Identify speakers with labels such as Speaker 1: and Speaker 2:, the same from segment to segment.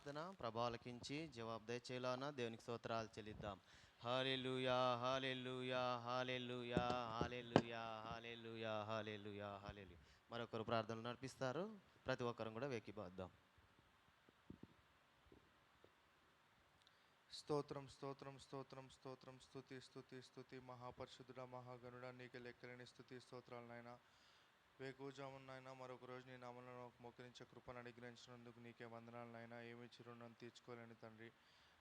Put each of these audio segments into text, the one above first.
Speaker 1: ప్రార్థన ప్రభావలకించి జవాబు దయచేలాన దేవునికి స్తోత్రాలు చెల్లిద్దాం. హల్లెలూయా హల్లెలూయా హల్లెలూయా హల్లెలూయా హల్లెలూయా హల్లెలూయా హల్లెలూయా. మరొకరు ప్రార్థనలు నడిపిస్తారు. ప్రతి ఒక్కరం కూడా వెక్కిపోద్దాం.
Speaker 2: స్తోత్రం స్తోత్రం స్తోత్రం స్తోత్రం స్తుతి స్తుతి స్తుతి మహాపరిశుద్ధుడ మహాగణుడ నీకే లెక్కలేని స్తుతి స్తోత్రాలు నాయన. వేకువజామున నాయన మరొక రోజు నీ నామములో మోకరించే కృపను అనుగ్రహించినందుకు నీకే వందనాలు నాయన. ఏమి చిరుణం తీర్చుకోలేని తండ్రి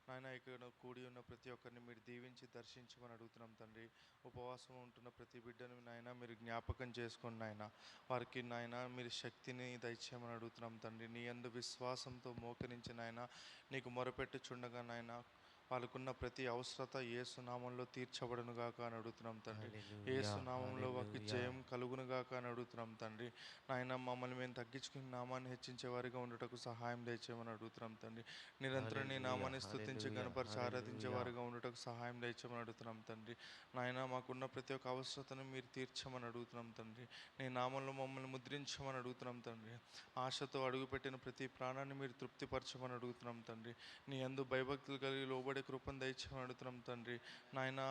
Speaker 2: నాయన, ఇక్కడ కూడి ఉన్న ప్రతి ఒక్కరిని మీరు దీవించి దర్శించమని అడుగుతున్నాం తండ్రి. ఉపవాసం ఉంటున్న ప్రతి బిడ్డను నాయన మీరు జ్ఞాపకం చేసుకోండి నాయన. వారికి నాయన మీరు శక్తిని దయచేయమని అడుగుతున్నాం తండ్రి. నీ యందు విశ్వాసంతో మోకరించి నాయన నీకు మొరపెట్టుచుండగా నాయన వాళ్ళకున్న ప్రతి అవసరత యేసు నామంలో తీర్చబడును గాక అని అడుగుతున్నాం తండ్రి. యేసు నామంలో వారికి జయం కలుగును గాక అని అడుగుతున్నాం తండ్రి. నాయన మమ్మల్ని మేము తగ్గించుకుని నామాన్ని హెచ్చించే వారిగా ఉండటకు సహాయం దయచేయమని అడుగుతున్నాం తండ్రి. నిరంతరం నీ నామాన్ని స్తుతించి గణపరిచి ఆరాధించే వారిగా ఉండటకు సహాయం దయచేయమని అడుగుతున్నాం తండ్రి. నాయన మాకున్న ప్రతి ఒక్క అవసరతను మీరు తీర్చమని అడుగుతున్నాం తండ్రి. నీ నామంలో మమ్మల్ని ముద్రించమని అడుగుతున్నాం తండ్రి. ఆశతో అడుగుపెట్టిన ప్రతి ప్రాణాన్ని మీరు తృప్తిపరచమని అడుగుతున్నాం తండ్రి. నీ యందు భయభక్తులు కలిగి లోబడి కృపను దయచేయమని అడుగుతున్నాం తండ్రి. నాయన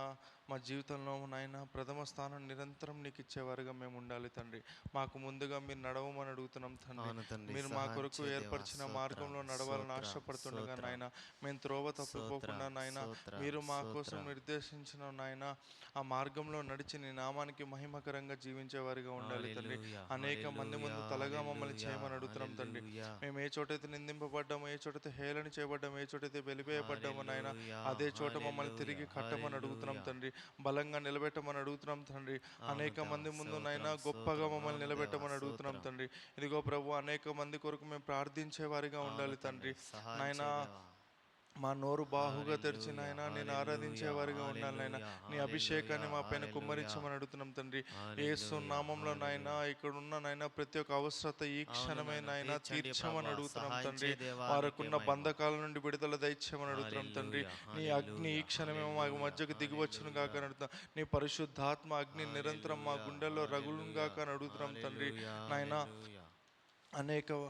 Speaker 2: మా జీవితంలో నాయన ప్రథమ స్థానం నిరంతరం నీకు ఇచ్చేవారుగా మేము ఉండాలి తండ్రి. మాకు ముందుగా మీరు నడవమని అడుగుతున్నాం తండ్రి. మీరు మా కొరకు ఏర్పరిచిన మార్గంలో నడవాలని ఆశపడుతుండగా నాయన మేము త్రోవ తప్పిపోకుండా నాయన మీరు మా కోసం నిర్దేశించిన నాయన ఆ మార్గంలో నడిచి నీ నామానికి మహిమకరంగా జీవించేవారిగా ఉండాలి తండ్రి. అనేక మంది ముందు తలగా మమ్మల్ని చేయమని అడుగుతున్నాం తండ్రి. మేము ఏ చోటైతే నిందింపబడ్డామో, ఏ చోటైతే హేళన చేయబడ్డామో, ఏ చోటైతే వెలివేయబడ్డామో నాయన అదే చోట మమ్మల్ని తిరిగి కట్టమని అడుగుతున్నాం తండ్రి. బలంగా నిలబెట్టమని అడుగుతున్నాం తండ్రి. అనేక మంది ముందు నాయన గొప్పగా మమ్మల్ని నిలబెట్టమని అడుగుతున్నాం తండ్రి. ఇదిగో ప్రభు, అనేక మంది కొరకు మేము ప్రార్థించే వారిగా ఉండాలి తండ్రి. నాయన మా నోరు బాహుగా తెరిచి నాయన నేను ఆరాధించేవారిగా ఉండాలి నాయన. నీ అభిషేకాన్ని మా పైన కుమ్మరించమని అడుగుతున్నాం తండ్రి. యేసు నామంలో నాయన ఇక్కడ ఉన్న నాయన ప్రతి ఒక్క అవసరత ఈ క్షణమే నాయన తీర్చమని అడుగుతున్నాం తండ్రి. వారికున్న బంధకాల నుండి విడుదల దయచేయమని అడుగుతున్నాం తండ్రి. నీ అగ్ని ఈ క్షణమే మా మధ్యకు దిగివచ్చును గాక అని అడుగుతాం. నీ పరిశుద్ధాత్మ అగ్ని నిరంతరం మా గుండెల్లో రగులును గాక అని అడుగుతున్నాం తండ్రి. నాయన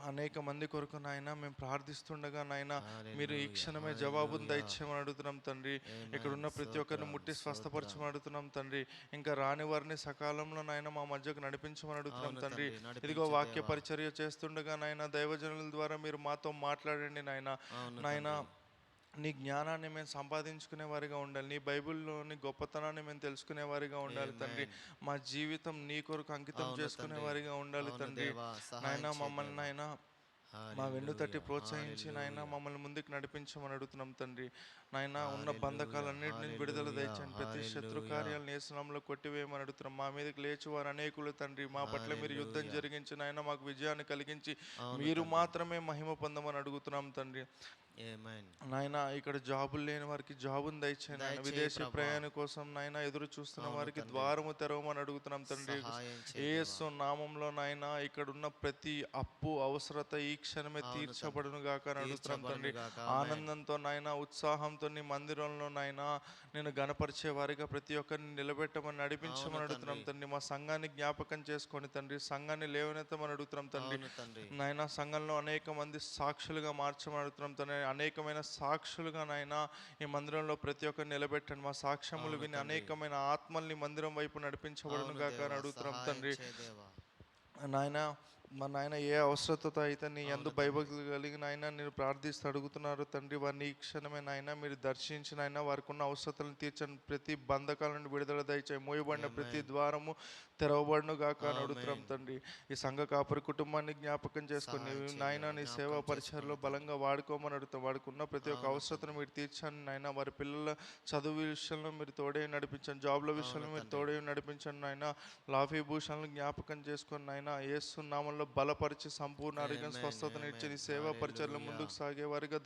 Speaker 2: అనేక మంది కొరకు నాయన మేము ప్రార్థిస్తుండగా నాయన మీరు ఈ క్షణమే జవాబును దయచేయమని అడుగుతున్నాం తండ్రి. ఇక్కడ ఉన్న ప్రతి ఒక్కరిని ముట్టి స్వస్థపరచమని అడుగుతున్నాం తండ్రి. ఇంకా రాని వారిని సకాలంలో నాయన మా మధ్యకు నడిపించమని అడుగుతున్నాం తండ్రి. ఇదిగో వాక్య పరిచర్య చేస్తుండగా నాయన దైవజనుల ద్వారా మీరు మాతో మాట్లాడండి నాయన. నాయన నీ జ్ఞానాన్ని మేము సంపాదించుకునే వారిగా ఉండాలి. నీ బైబిల్లోని గొప్పతనాన్ని మేము తెలుసుకునే వారిగా ఉండాలి తండ్రి. మా జీవితం నీ కొరకు అంకితం చేసుకునే వారిగా ఉండాలి తండ్రి. నాయన మమ్మల్ని నాయన మా వెన్ను తట్టి ప్రోత్సహించి నాయన మమ్మల్ని ముందుకు నడిపించమని అడుగుతున్నాం తండ్రి. నాయన ఉన్న బంధకాలన్నిటి నుంచి విడుదల దయచండి. ప్రతి శత్రు కార్యాలను ఏ స్నామంలో కొట్టివేయమని అడుగుతున్నాం. మా మీదకి లేచి వారు అనేకులు తండ్రి. మా పట్ల మీరు యుద్ధం జరిగించి నాయన మాకు విజయాన్ని కలిగించి మీరు మాత్రమే మహిమ పొందమని అడుగుతున్నాం తండ్రి. నాయన ఇక్కడ జాబులు లేని వారికి జాబును దయచేయండి నాయన. విదేశీ ప్రయాణం కోసం నాయన ఎదురు చూస్తున్న వారికి ద్వారము తెరవమని అడుగుతున్నాం తండ్రి. యేసు నామంలో నాయన ఇక్కడ ఉన్న ప్రతి అప్పు అవసరత ఈ క్షణమే తీర్చబడును గాక అని అడుగుతున్నాం తండ్రి. ఆనందంతో నాయన ఉత్సాహంతో నీ మందిరంలో నాయన నేను గణపరిచే వారిగా ప్రతి ఒక్కరిని నిలబెట్టమని నడిపించమని అడుగుతున్నాం తండ్రి. మా సంఘాన్ని జ్ఞాపకం చేసుకోండి తండ్రి. సంఘాన్ని లేవనెత్తమని అడుగుతున్నాం తండ్రి. నాయన సంఘంలో అనేక మంది సాక్షులుగా మార్చమని అడుగుతున్నాం తండ్రి. అనేకమైన సాక్షులుగా నాయన ఈ మందిరంలో ప్రతి ఒక్కరిని నిలబెట్టండి. మా సాక్ష్యములు విని అనేకమైన ఆత్మల్ని మందిరం వైపు నడిపించబడును గాక అని అడుగుతున్నాం తండ్రి. నాయన మా నాయన ఏ అవసరతతో అయితే నీ యందు భయభక్తులు కలిగి నాయన నేను ప్రార్థిస్తూ అడుగుతున్నారు తండ్రి. వారిని ఈ క్షణమే నాయన మీరు దర్శించిన ఆయన వారికి ఉన్న అవసరతలను తీర్చండి. ప్రతి బంధకాల నుండి విడుదల దయచేయి. మోయబడిన ప్రతి ద్వారము తెరవబడును గాక అని అడుగుతున్నాం తండ్రి. ఈ సంఘ కాపురి కుటుంబాన్ని జ్ఞాపకం చేసుకుని నాయన నీ సేవా పరిచయలో బలంగా వాడుకోమని అడుగుతాం. వాడికి ఉన్న ప్రతి ఒక్క అవసరతను మీరు తీర్చండి నాయన. వారి పిల్లల చదువు విషయంలో మీరు తోడే నడిపించండి. జాబ్ల విషయంలో మీరు తోడే నడిపించండి నాయన. లాఫీ భూషణలు జ్ఞాపకం చేసుకొని నాయన యేసు నామంలో బలపరిచి సంపూర్ణ ఆరోగ్యం స్వస్థతనిచ్చి నీ సేవా పరిచయలో ముందుకు సాగే వారిగా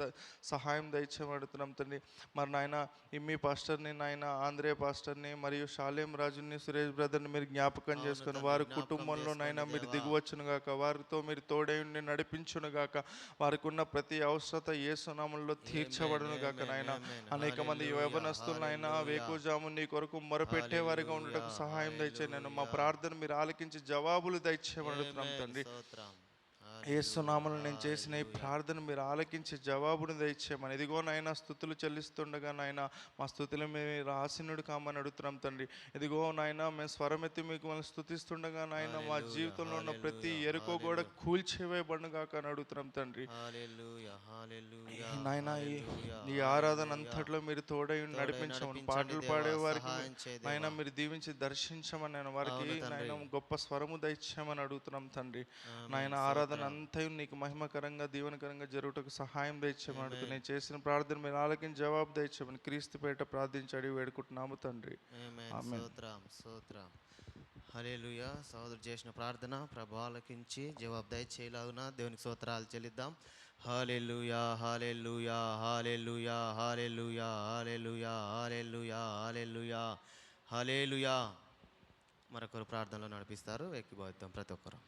Speaker 2: సహాయం దయచేయబడుతున్నాం తండ్రి. మరి నాయన ఇమ్మి పాస్టర్ని నాయన ఆంధ్రే పాస్టర్ని మరియు షాలేం రాజుని సురేష్ బ్రదర్ని మీరు జ్ఞాపకం చేసుకుని వారి కుటుంబంలో నాయన మీరు దిగువచ్చును గాక. వారితో మీరు తోడై ఉండి నడిపించును గాక. వారికి ఉన్న ప్రతి అవసరత యేసు నామములో తీర్చబడును గాక నాయన. అనేక మంది యవనస్తులు నాయన వేకువజాము నీ కొరకు మొరపెట్టే వారిగా ఉండటకు సహాయం దయచేయండి. నేను మా ప్రార్థన మీరు ఆలకించి జవాబులు దయచేయబడుతున్నాం తండ్రి. యేసునామములో నేను చేసిన ఈ ప్రార్థన మీరు ఆలకించి జవాబును దయచేయమని. ఇదిగో నాయన స్తుతులు చెల్లిస్తుండగా నాయన మా స్తుతులు మీరు ఆసీనుడు కామని అడుగుతున్నాం తండ్రి. ఇదిగో నాయన మేము స్వరమెత్తి మీకు మనం స్తుతిస్తుండగా నాయన మా జీవితంలో ఉన్న ప్రతి ఎరుకో కూడా కూల్చివేయబడుగాక అని అడుగుతున్నాం తండ్రి. నాయన ఈ ఆరాధన అంతట్లో మీరు తోడై నడిపించమని, పాటలు పాడే వారికి నాయన మీరు దీవించి దర్శించమని, నేను వారికి నాయన గొప్ప స్వరము దయచేయమని అడుగుతున్నాం తండ్రి. నాయన ఆరాధన అంతయు నీకు మహిమకరంగా దీవెనకరంగా జరుగుటకు సహాయం దయచేయమని అడుగుతున్నాను. నేను చేసిన ప్రార్థన మీరు ఆలకించి జవాబు దయచేయమని క్రీస్తు పేట ప్రార్థించి అడిగి వేడుకుంటున్నాము తండ్రి. ఆమేన్.
Speaker 1: హల్లెలూయా. సహోదరు చేసిన ప్రార్థన ప్రభు ఆలకించి జవాబు దయచేయలాగున దేవునికి స్తోత్రాలు చెల్లిద్దాం. హల్లెలూయా హల్లెలూయా హల్లెలూయా హల్లెలూయా హల్లెలూయా హల్లెలూయా హల్లెలూయా హల్లెలూయా. మరొకరు ప్రార్థనలో నడిపిస్తారు. ఎక్కిపోద్దాం ప్రతి ఒక్కరు.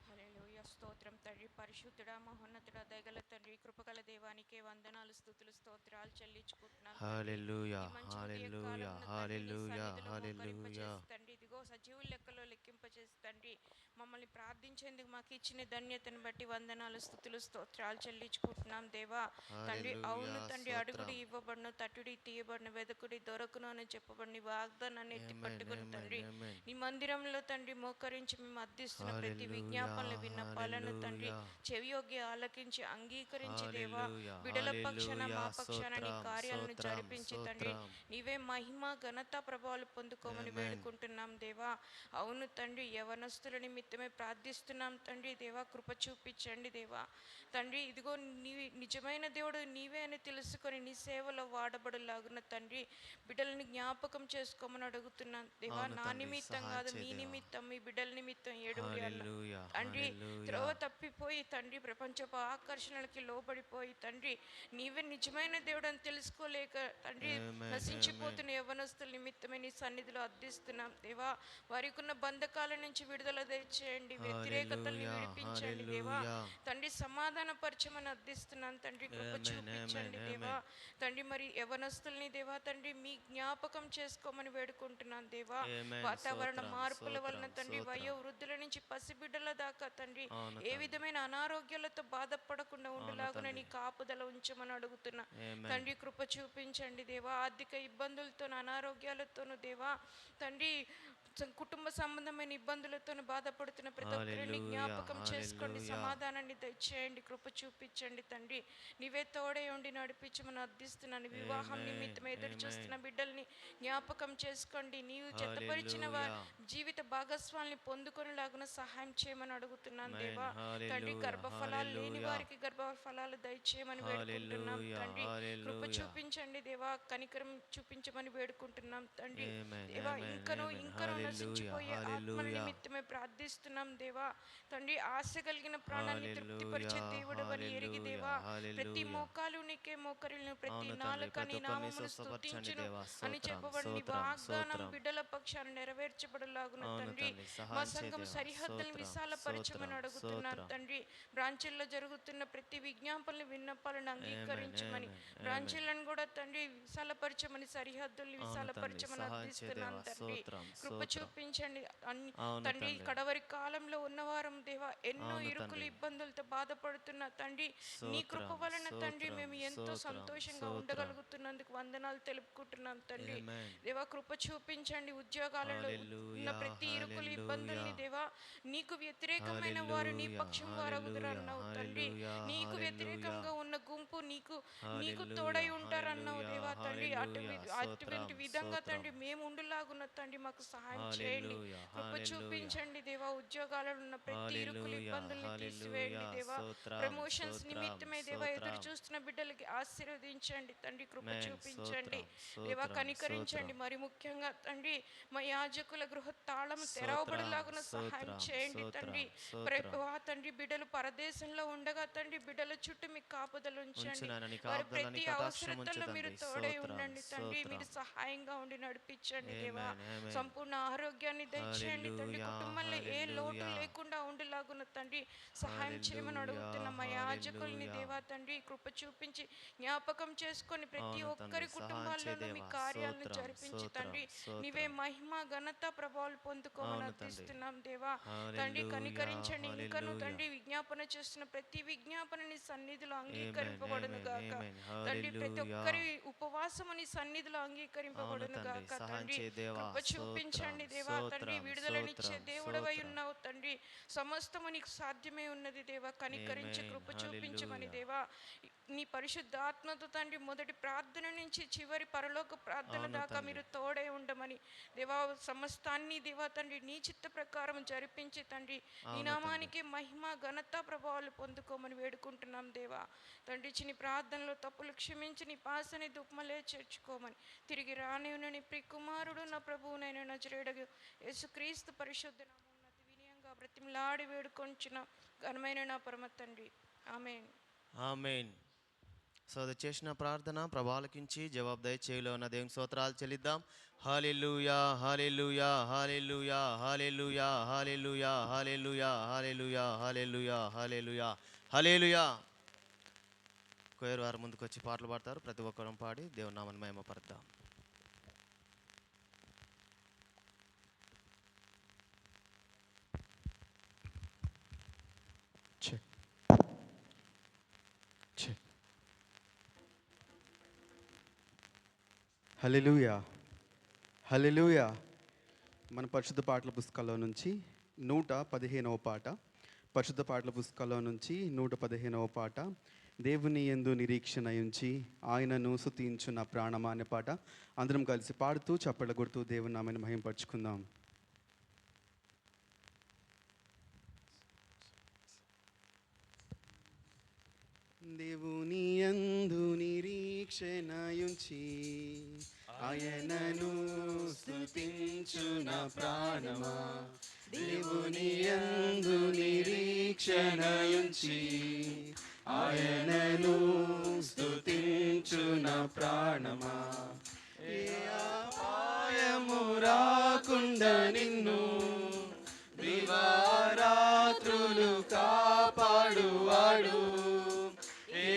Speaker 3: హల్లెలూయా. స్తోత్రం తండ్రి, పరిశుద్ధుడా, మహోన్నతుడా, దయగల తండ్రి, కృపగల దేవానికే వందనాలు, స్తుతులు, స్తోత్రాలు చెల్లించుకుంటున్నాను.
Speaker 1: హల్లెలూయా హల్లెలూయా హల్లెలూయా హల్లెలూయా.
Speaker 3: తండ్రి ఇదిగో సజీవుల లెక్కలో లెక్కింపచేసి తండ్రి మమ్మల్ని ప్రార్థించేందుకు మాకు ఇచ్చిన ధన్యతను బట్టి వందనాలు, స్తుతులు, స్తోత్రాలు చెల్లించుకుంటున్నాం దేవా. తండ్రి అవును తండ్రి, అడుగుడి ఇవ్వబడును, తట్టుడి తీయబడును, వెదకుడి దొరకును అని చెప్పబడిన వాగ్దానాన్ని ఎత్తి పట్టుకుని తండ్రి నీ మందిరంలో తండ్రి మోకరించి మేము అర్థిస్తున్న ప్రతి విజ్ఞాపనలు విన్నపాలను తండ్రి చెవియొగ్గి ఆలకించి అంగీకరించి దేవా, బిడల పక్షాన మా పక్షాన నీ కార్యాలను జరిపించి తండ్రి నీవే మహిమ ఘనత ప్రభావాలు పొందుకోమని వేడుకుంటున్నాం దేవా. అవును తండ్రి, యవనస్తుల నిమిత్తమే ప్రార్థిస్తున్నాం తండ్రి దేవా, కృప చూపించండి దేవా. తండ్రి ఇదిగో నీవి నిజమైన దేవుడు నీవే అని తెలుసుకొని నీ సేవలో వాడబడులాగున తండ్రి బిడ్డలని జ్ఞాపకం చేసుకోమని అడుగుతున్నాను దేవా. నా నిమిత్తం కాదు, మీ నిమిత్తం, మీ బిడ్డల నిమిత్తం ఏడుగురి తండ్రి త్రోవ తప్పిపోయి తండ్రి ప్రపంచపు ఆకర్షణలకి లోబడిపోయి తండ్రి నీవే నిజమైన దేవుడు అని తెలుసుకోలేక తండ్రి నశించిపోతున్న యవనస్తుల నిమిత్తమే నీ సన్నిధిలో అర్థిస్తున్నాం దేవా. వారికి ఉన్న బంధకాల నుంచి విడుదల దయచేయండి, వ్యతిరేకతల్ని విడిపించండి దేవా. తండ్రి సమాధాన పరచమని అర్థిస్తున్నాను తండ్రి, కృప చూపించండి దేవా. తండ్రి మరి యవనస్తుల్ని దేవా తండ్రి మీ జ్ఞాపకం చేసుకోమని వేడుకుంటున్నాను దేవా. వాతావరణ మార్పుల వలన తండ్రి వయో వృద్ధుల నుంచి పసిబిడ్డల దాకా తండ్రి ఏ విధమైన అనారోగ్యాలతో బాధపడకుండా ఉండేలాగున నీ కాపుదల ఉంచమని అడుగుతున్నా తండ్రి, కృప చూపించండి దేవా. ఆర్థిక ఇబ్బందులతోనూ అనారోగ్యాలతోనూ దేవా తండ్రి కుటుంబ సంబంధమైన ఇబ్బందులతో బాధపడుతున్న ప్రతి ఒక్కరిని జ్ఞాపకం చేసుకోండి, సమాధానాన్ని దయచేయండి, కృప చూపించండి తండ్రి. నీవే తోడే ఉండి నడిపించమని అర్థిస్తున్నాను. వివాహం నిమిత్తం ఎదురు చూస్తున్న బిడ్డల్ని జ్ఞాపకం చేసుకోండి. నీవు జతపరిచిన వారి జీవిత భాగస్వామిని పొందుకొనిలాగున సహాయం చేయమని అడుగుతున్నాను దేవా. తండ్రి గర్భఫలాలు లేని వారికి గర్భఫలాలు దయచేయమని వేడుకుంటున్నాం తండ్రి, కృప చూపించండి దేవా. కనికరం చూపించమని వేడుకుంటున్నాం తండ్రి దేవా. ఇంకనూ నశించిపోయే ఆత్మల నిమిత్తమే ప్రార్థిస్తున్నాం దేవా. తండ్రి ఆశ కలిగిన ప్రాణాన్ని తృప్తిపరిచే దేవుడు అని ఎరిగి దేవా, ప్రతి మోకాలు నీకే మోకరిల్ను, ప్రతి నాలుక నీ నామమును స్తుతించును అని చెప్పబడిన వాగ్దానం బిడ్డల పక్షాన నెరవేర్చబడలాగున తండ్రి మా సంఘం సరిహద్దులను విశాలపరచమని అడుగుతున్నాను తండ్రి. బ్రాంచీల్లో జరుగుతున్న ప్రతి విజ్ఞాపనలు విన్నపాలను అంగీకరించమని, బ్రాంచీలను కూడా తండ్రి విశాలపరచమని, సరిహద్దుల్ని విశాలపరచమని అర్థిస్తున్నాను తండ్రి, కృప చూపించండి తండ్రి. కడవరి కాలంలో ఉన్నవారం దేవా ఎన్నో ఇరుకులు ఇబ్బందులతో బాధపడుతున్న తండ్రి నీ కృప వలన తండ్రి మేము ఎంతో సంతోషంగా ఉండగలుగుతున్నందుకు వందనాలు తెలుపుకుంటున్నాం తండ్రి దేవా. కృప చూపించండి. ఉద్యోగాలలో ఉన్న ప్రతి ఇరుకులు ఇబ్బందుల్ని దేవా, నీకు వ్యతిరేకమైన వారు నీ పక్షం వారగుదరన్నావు తండ్రి. నీకు వ్యతిరేకంగా ఉన్న గుంపు నీకు తోడై ఉంటారన్నావు దేవా తండ్రి. అటువంటి విధంగా తండ్రి మేము ఉండులాగున్న తండ్రి మాకు సహాయం చేయండి, కృప చూపించండి దేవా. ఉద్యోగాలలో ఉన్న ప్రతి ఇరుకులు ఇబ్బందుల్ని తీసివేయండి దేవా. ప్రమోషన్స్ నిమిత్తమే దేవా ఎదురు చూస్తున్న బిడ్డలకి ఆశీర్వదించండి తండ్రి, కృప చూపించండి దేవా. కనికరించండి. మరి ముఖ్యంగా తండ్రి మా యాజకుల గృహ తాళం తెరవబడలాగున సహాయం చేయండి తండ్రి. తండ్రి బిడ్డలు పరదేశంలో ఉండగా తండ్రి బిడ్డల చుట్టూ మీ కాపుదలు ఉంచండి. వారి ప్రతి అవసరతలో మీరు తోడై ఉండండి తండ్రి. మీరు సహాయంగా ఉండి నడిపించండి దేవా. సంపూర్ణ ఆరోగ్యాన్ని దయచేయండి తండ్రి.
Speaker 1: హల్లెలూయా,
Speaker 3: కుటుంబంలో ఏ లోటు
Speaker 1: హల్లెలూయా.
Speaker 3: లేకుండా ఉండేలాగున తండ్రి సహాయం చేయమని అడుగుతున్నాం. మా యాజకుల్ని దేవా తండ్రి కృప చూపించి జ్ఞాపకం చేసుకొని ప్రతి
Speaker 1: అవును
Speaker 3: ఒక్కరి
Speaker 1: తండ్రి,
Speaker 3: కుటుంబాల్లోనూ
Speaker 1: సహాయం
Speaker 3: మీ
Speaker 1: చేయ
Speaker 3: కార్యాలను
Speaker 1: దేవా.
Speaker 3: జరిపించి
Speaker 1: స్తోత్రం,
Speaker 3: తండ్రి
Speaker 1: స్తోత్రం.
Speaker 3: నీవే మహిమ ఘనత ప్రభావాలు పొందుకోమని
Speaker 1: అవును తండ్రి.
Speaker 3: అర్థిస్తున్నాం దేవా. తండ్రి
Speaker 1: హల్లెలూయా,
Speaker 3: కనికరించండి. ఇంకను
Speaker 1: హల్లెలూయా.
Speaker 3: తండ్రి విజ్ఞాపన చేస్తున్న ప్రతి విజ్ఞాపన నీ సన్నిధిలో అంగీకరింపబడును గాక.
Speaker 1: ఆమేన్,
Speaker 3: తండ్రి ప్రతి
Speaker 1: హల్లెలూయా.
Speaker 3: ఒక్కరి ఉపవాసము నీ సన్నిధిలో అంగీకరింపబడును
Speaker 1: అవును తండ్రి,
Speaker 3: గాక.
Speaker 1: సహాయం
Speaker 3: తండ్రి
Speaker 1: చేయ దేవా.
Speaker 3: కృప చూపించండి దేవా. తండ్రి
Speaker 1: స్తోత్రం,
Speaker 3: విడుదలనిచ్చే
Speaker 1: స్తోత్రం,
Speaker 3: దేవుడవై
Speaker 1: స్తోత్రం.
Speaker 3: ఉన్నావు తండ్రి. సమస్తము నీకు సాధ్యమే ఉన్నది దేవా. కనికరించి
Speaker 1: ఆమేన్,
Speaker 3: కృప చూపించమని
Speaker 1: హల్లెలూయా.
Speaker 3: దేవా. నీ పరిశుద్ధ ఆత్మతో తండ్రి మొదటి ప్రార్థన నుంచి చివరి పరలోక ప్రార్థన
Speaker 1: అవును
Speaker 3: దాకా
Speaker 1: తండ్రి.
Speaker 3: మీరు తోడే ఉండమని దేవా. సమస్తాన్ని దేవా తండ్రి నీ చిత్త ప్రకారం జరిపించి తండ్రి నీ
Speaker 1: అవును
Speaker 3: నామానికి మహిమ ఘనత ప్రభావాలు పొందుకోమని వేడుకుంటున్నాం దేవా. తండ్రి చిన్ని ప్రార్థనలో తప్పులు క్షమించి నీ పాసని దుఃఖమలే చేర్చుకోమని తిరిగి రానివ్వని నీ ప్రియకుమారుడు నా ప్రభువునైన నజరేయుడగు యేసుక్రీస్తు పరిశుద్ధ నామమున అతి వినయంగా బ్రతిమలాడి వేడుకొంచున్న ఘనమైన నా పరమ తండ్రి. ఆమేన్.
Speaker 1: ఆమేన్. సో అది చేసిన ప్రార్థన ప్రభాలకించి జవాబు దయచేయలో ఉన్న దేవుని స్తోత్రాలు చెల్లిద్దాం. హల్లెలూయా, హల్లెలూయా, హల్లెలూయా, హల్లెలూయా, హల్లెలూయా, హల్లెలూయా, హల్లెలూయా, హల్లెలూయా, హల్లెలూయా, హల్లెలూయా. కోయర్ వారు ముందుకు వచ్చి పాటలు పాడతారు. ప్రతి ఒక్కరం పాడి దేవుని నామమును మహిమపరుద్దాం.
Speaker 4: హల్లెలూయా, హల్లెలూయా. మన పరిశుద్ధ పాటల పుస్తకాల్లో నుంచి 115వ పాట. పరిశుద్ధ పాటల పుస్తకాల్లో నుంచి 115వ పాట. దేవుని యందు నిరీక్షణ ఉంచి ఆయనను స్తుతించు నా ప్రాణమా అనే పాట అందరం కలిసి పాడుతూ చప్పట్లు కొడుతూ దేవుని నామాన్ని మహింపరచుకుందాం. దేవుని యందు నిరీక్షణ ఉంచి ఆయనను స్తుతించు నా ప్రాణమా. దేవుని యందు నిరీక్షణ ఉంచి ఆయనను స్తుతించు నా ప్రాణమా. ఏ అపాయము రాకుండా నిన్ను దివారాత్రులు కాపాడువాడు. ఏ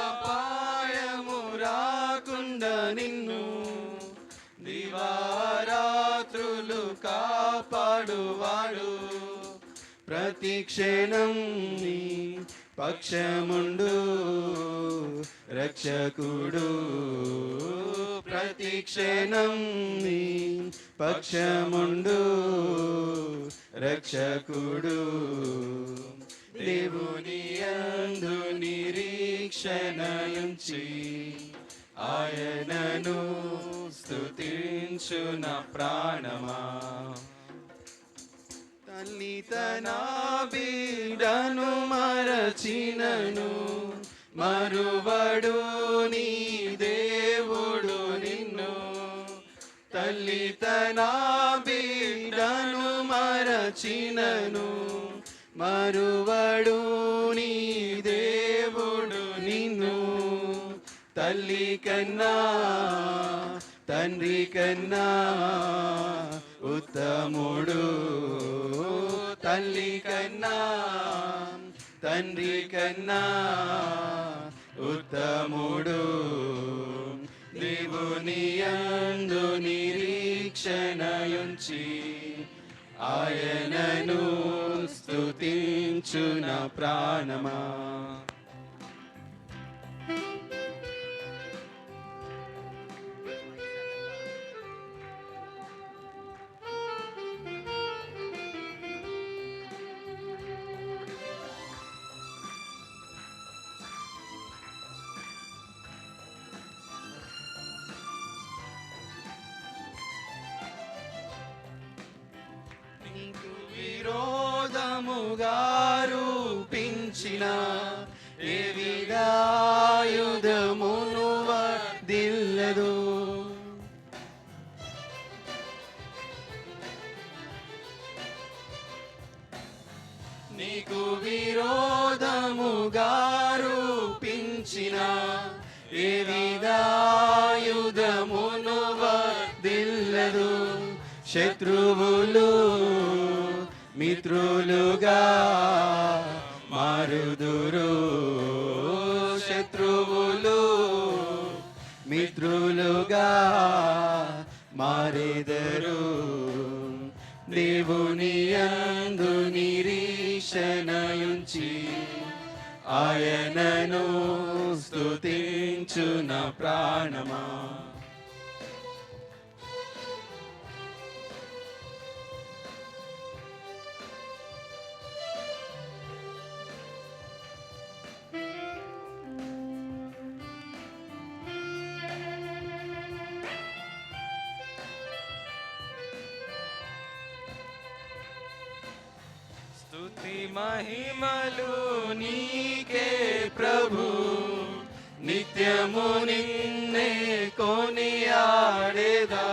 Speaker 4: అపాయము రాకుండా నిన్ను దివారాత్రులు కాపాడువాడు. ప్రతి క్షణం నీ పక్షముండు రక్షకుడు. ప్రతి క్షణం నీ పక్షముండు రక్షకుడు. దేవుని యందు నిరీక్షణ ఉంచి ఆయనను స్తుతించు నా ప్రాణమా. తల్లి తన బిడ్డను మరచినను మరువడు నీ దేవుడు నిన్ను. తల్లి తన బిడ్డను మరచినను మరువడు నీ దేవుడు నిన్ను. తల్లి కన్నా తండ్రి కన్నా ఉత్తముడు. తల్లి కన్నా తండ్రి కన్నా ఉత్తముడు. దేవుని యందు నిరీక్షణ ఉంచి ఆయనను స్తుతించు నా ప్రాణమా. నీకు విరోధముగా రూపించిన ఏ విధాయుధమును వర్ధిల్లదు. నీకు విరోధముగా రూపించిన ఏ విధాయుధమును వర్ధిల్లదు. శత్రువులు మిత్రులుగా మారుదురు. శత్రువులు మిత్రులుగా మారెదరు. దేవుని యందు నిరీక్షణయుంచి ఆయనను స్తుతించున ప్రాణమా. స్తుతి మహిమలు నీకే ప్రభు, నిత్యము నిన్నే కొనియాడేదా.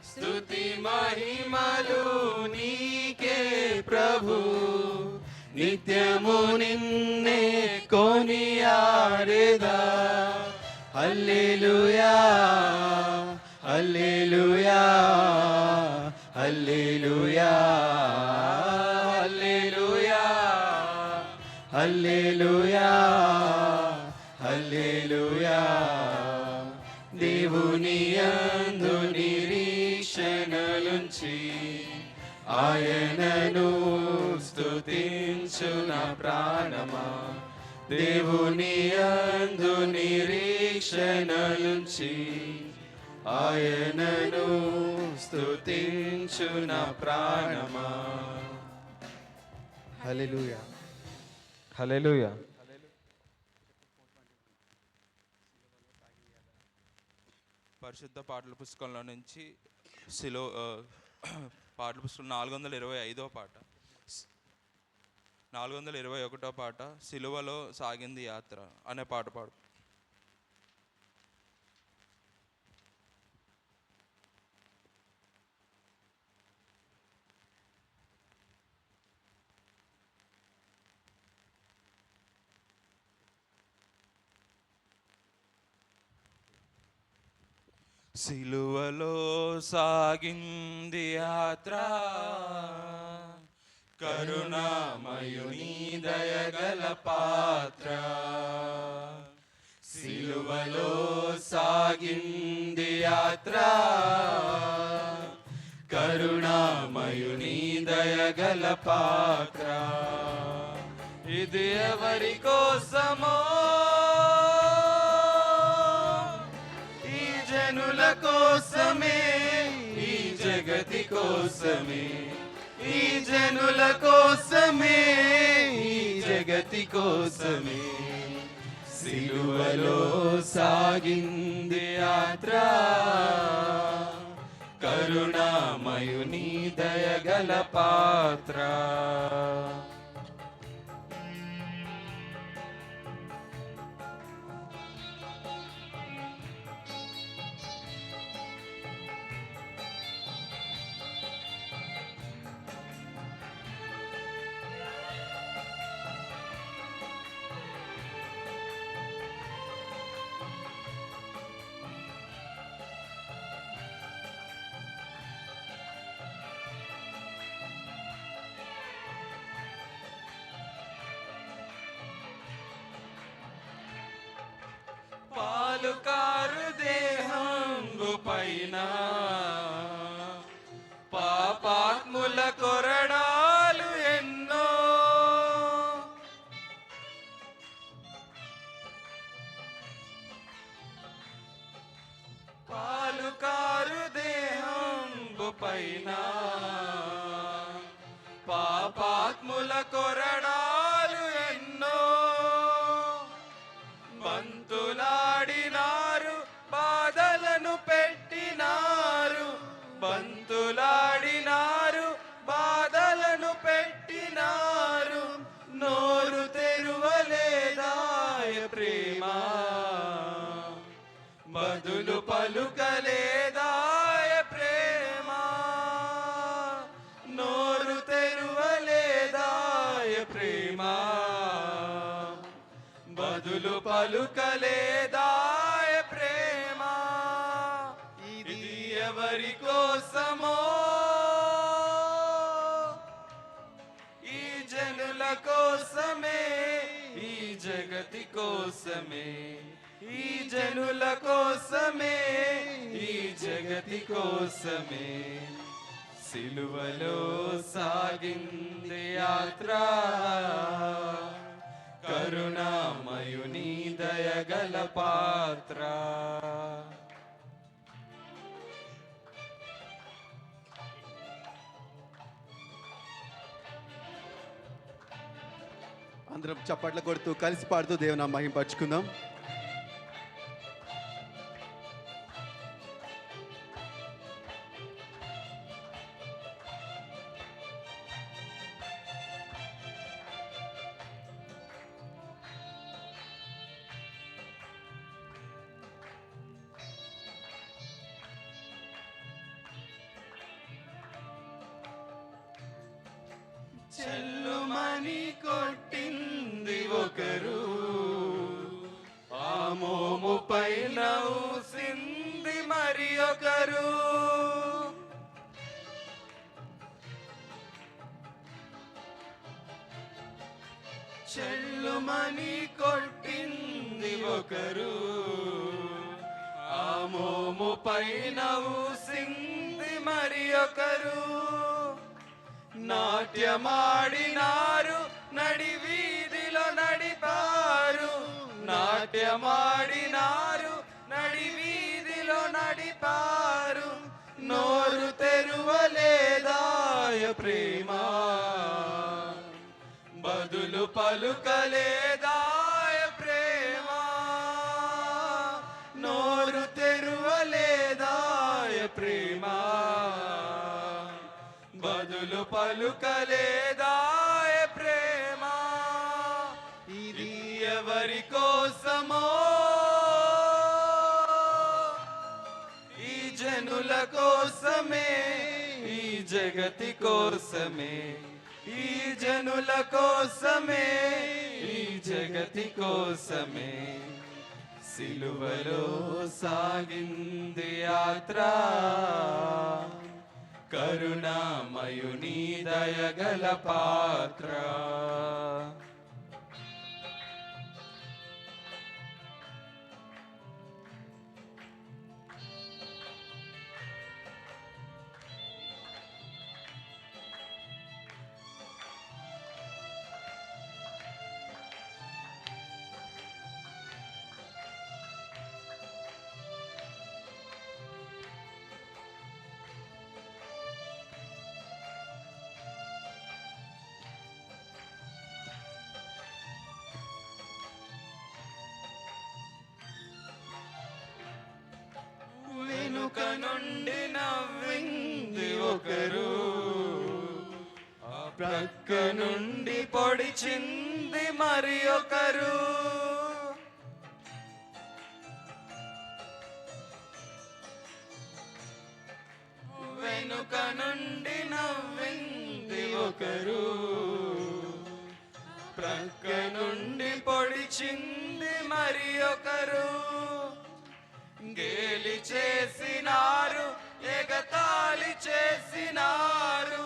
Speaker 4: స్తుతి మహిమలు నీకే ప్రభు, నిత్యము నిన్నే కొనియాడేదా. హల్లెలూయా హల్లెలూయా హల్లెలూయా హల్లెలూయా హల్లెలూయా హల్లెలూయా. దేవుని యందు నిరీక్షణలుంచి ఆయనను స్తుతించున ప్రాణమా. దేవుని యందు నిరీక్షణలుంచి ఆయనను స్తుతించున ప్రాణమా. హల్లెలూయా
Speaker 5: హల్లెలూయా.
Speaker 6: పరిశుద్ధ పాటల పుస్తకంలో నుంచి పాటల పుస్తకం 425వ పాట, 421వ పాట సిలువలో సాగింది యాత్ర అనే పాట పాడు. సిలువలో సాగింది యాత్ర, కరుణామయుని దయగల పాత్ర. సిలువలో సాగింది యాత్ర, కరుణామయుని దయగల పాత్ర. ఇది ఎవరి కోసమో, జనుల కోసమే, ఈ జగతి కోసమే, ఈ జనుల కోసమే, ఈ జగతి కోసమే. సిలువలో సాగింది యాత్ర, కరుణామయుని దయగల పాత్ర. పాలుకారు దేహంబు పైన పాపాత్ముల కొరడాలు ఎన్నో, పాలుకారు దేహంబు పైన పాపాత్ముల కొరడాలు ఎన్నో. బంతులాడినారు, బాధలను పెట్టినారు, బంతులాడినారు, బాధలను పెట్టినారు. నోరు తెరువలేదాయ ప్రేమ, బదులు పలుకలేదాయ ప్రేమ. నోరు తెరువలేదాయ ప్రేమ, బదులు పలుకలేదా ఈ జగతి కోసమే, ఈ జనుల కోసమే, ఈ జగతి కోసమే సిలువలో సాగింది యాత్ర. కరుణామయుని దయగల పాత్ర.
Speaker 4: అందరం చప్పట్లు కొడుతూ కలిసి పాడుతూ దేవుని మహింపరచుకుందాం.
Speaker 6: చెల్లుమని కొట్టింది ఒకరు, ఆ మోము పైన ఊసింది మరి ఒకరు. చెల్లుమని కొట్టింది ఒకరు, ఆ మోము పైన ఊసింది మరి ఒకరు. నాట్యమాడినారు, నడి వీధిలో నడిపారు. నాట్యమాడినారు, నడి వీధిలో నడిపారు. నోరు తెరువలేదాయ ప్రేమ, బదులు పలుకలేదాయ ప్రేమ. నోరు తెరువలేదాయ ప్రేమ, బదులు పలుకలేదాయ ప్రేమ. ఇది ఎవరి కోసమో, ఈ జనుల కోసమే, ఈ జగతి కోసమే, ఈ జనుల కోసమే, ఈ జగతి కోసమే సిలువలో సాగింది యాత్ర. కరుణామయుని దయగల పాత్ర. వెనుక నుండి నవ్వింది ఒకరు, ఆ ప్రక్క నుండి పొడిచింది మరి ఒకరు. వెనుక నుండి నవ్వింది ఒకరు, ప్రక్క నుండి పొడిచింది మరి ఒకరు. గేలి చేసినారు, ఎగతాళి చేసినారు.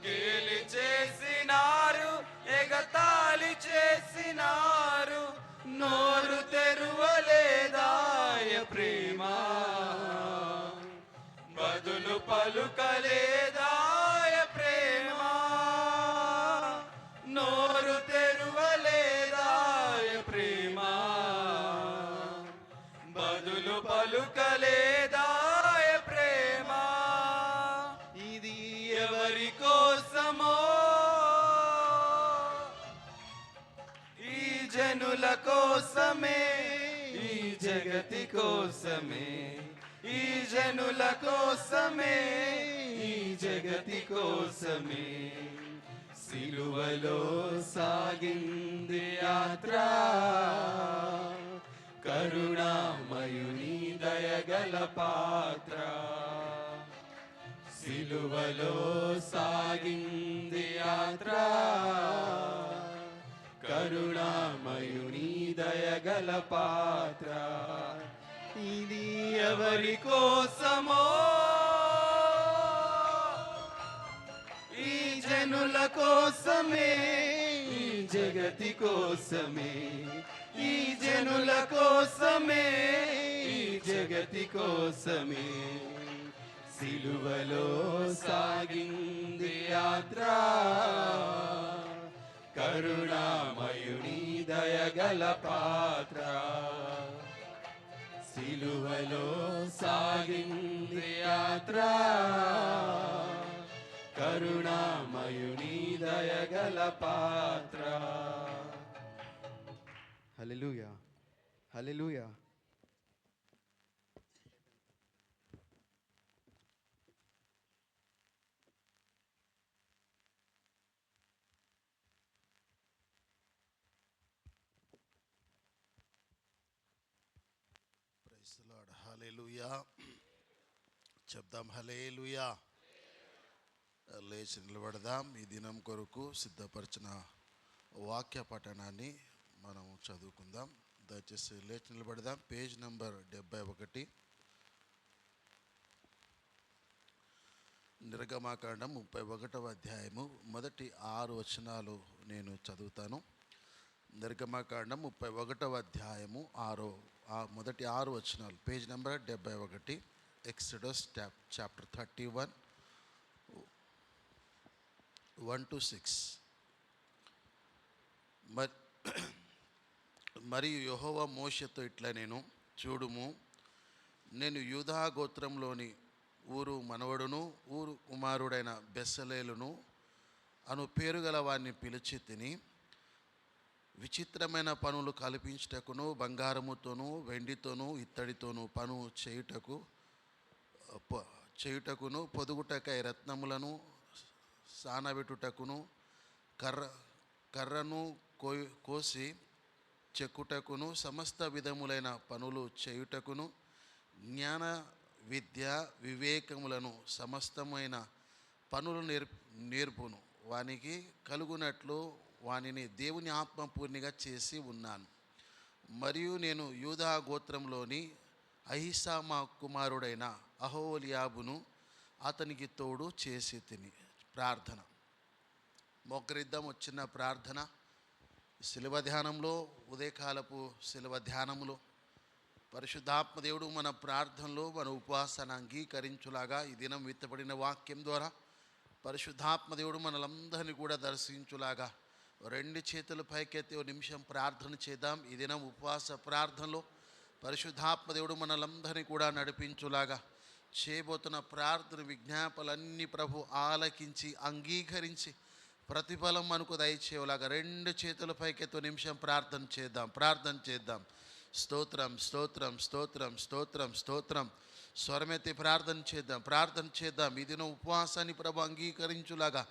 Speaker 6: గేలి చేసినారు, ఎగతాళి చేసినారు. నోరు తెరువలేదాయ ప్రేమ, బదులు పలుకలేదాయ ప్రేమ. నోరు తెరువలేదాయ ప్రేమ, బదులు పలుకలేదాయ ప్రేమ. ఇది ఎవరి కోసమో, ఈ జనుల కోసమే, ఈ జగతి కోసమే, ఈ జనుల కోసమే, ఈ జగతి కోసమే సిలువలో సాగింది యాత్ర. కరుణామయుని దయగల పాత్ర. సిలువలో సాగింది యాత్ర. కరుణామయుని దయగల పాత్ర. ఇది ఎవరి కోసమో, ఈ జనుల కోసమే, ఈ
Speaker 4: జగతి కోసమే, ఈ జనుల కోసమే, ఈ జగతి కోసమే సిలువలో సాగింది యాత్ర. కరుణామయుని దయగల పాత్ర, సిలువలో సాగింది యాత్ర. కరుణామయుని దయగల పాత్ర. హల్లెలూయా, హల్లెలూయా.
Speaker 7: Praise the lord. హల్లెలూయా చెప్దాం. హల్లెలూయా. లేచి నిలబడదాం. ఈ దినం కొరకు సిద్ధపరిచిన వాక్య పఠనాన్ని మనం చదువుకుందాం. దయచేసి లేచి నిలబడదాం. Page number 71. నిర్గమాకాండం 31వ అధ్యాయము మొదటి 6 వచనాలు నేను చదువుతాను. నిర్గమాకాండం 31వ అధ్యాయము మొదటి 6 వచనాలు. Page number 71. Exodus chapter 31 1-6. మరియు యెహోవా మోషేతో ఇట్లా నేను చూడుము, నేను యూదా గోత్రంలోని ఊరు మనవడును ఊరు కుమారుడైన బెసలేలును అను పేరు గల వారిని పిలిచి తిని విచిత్రమైన పనులు కల్పించుటకును బంగారముతోనూ వెండితోనూ ఇత్తడితోనూ పను చేయుటకును పొదుగుటకై రత్నములను సానబెట్టుటకును కర్రను కోసి చెక్కుటకును సమస్త విధములైన పనులు చేయుటకును జ్ఞాన విద్య వివేకములను సమస్తమైన పనులు నేర్పును. వానికి కలుగునట్లు వానిని దేవుని ఆత్మపూర్ణిగా చేసి ఉన్నాను. మరియు నేను యూదా గోత్రంలోని అహిసామా కుమారుడైన అహోలియాబును అతనికి తోడు చేసి తిని. ప్రార్థన. మొక్కరిద్దాం. వచ్చిన ప్రార్థన. శిలువ ధ్యానంలో, ఉదయకాలపు శిలువ ధ్యానంలో పరిశుద్ధాత్మ దేవుడు మన ప్రార్థనలో మన ఉపవాసాన్ని అంగీకరించులాగా ఈ దినం విత్తబడిన వాక్యం ద్వారా పరిశుద్ధాత్మ దేవుడు మనలందరినీ కూడా దర్శించులాగా 2 చేతుల పైకెత్తి 1 నిమిషం ప్రార్థన చేద్దాం. ఈ దినం ఉపవాస ప్రార్థనలో పరిశుద్ధాత్మ దేవుడు మనలందరినీ కూడా నడిపించులాగా చేయబోతున్న ప్రార్థన విజ్ఞాపనలన్నీ ప్రభు ఆలకించి అంగీకరించి ప్రతిఫలం మనకు దయచేలాగా 2 చేతుల పైకెత్తి 1 నిమిషం ప్రార్థన చేద్దాం. స్తోత్రం స్తోత్రం స్తోత్రం స్తోత్రం స్తోత్రం. స్వరమెత్తి ప్రార్థన చేద్దాం. ఈ దినం ఉపవాసాన్ని ప్రభు అంగీకరించులాగా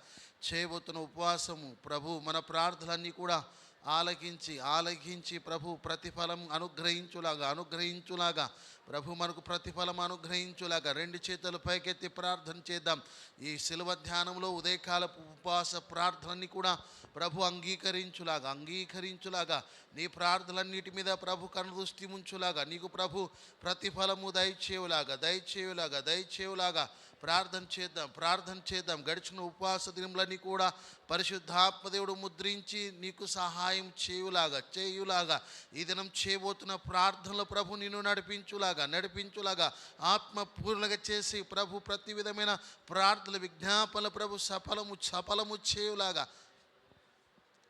Speaker 7: చేయబోతున్న ఉపవాసము ప్రభు మన ప్రార్థనలన్నీ కూడా ఆలకించి ప్రభు ప్రతిఫలం అనుగ్రహించులాగా ప్రభు మనకు ప్రతిఫలం అనుగ్రహించులాగా 2 చేతులు పైకెత్తి ప్రార్థన చేద్దాం. ఈ శిలువ ధ్యానంలో ఉదయకాలపు ఉపవాస ప్రార్థనని కూడా ప్రభు అంగీకరించులాగా నీ ప్రార్థనలన్నిటి మీద ప్రభు కనుదృష్టి ఉంచులాగా నీకు ప్రభు ప్రతిఫలము దయచేయులాగా ప్రార్థన చేద్దాం. గడిచిన ఉపవాస దినములన్నీ కూడా పరిశుద్ధాత్మ దేవుడు ముద్రించి నీకు సహాయం చేయులాగా ఈ దినం చేయబోతున్న ప్రార్థనలో ప్రభు నిన్ను నడిపించులాగా ఆత్మపూర్ణగా చేసి ప్రభు ప్రతి విధమైన ప్రార్థన విజ్ఞాపనలు ప్రభు సఫలము చేయులాగా.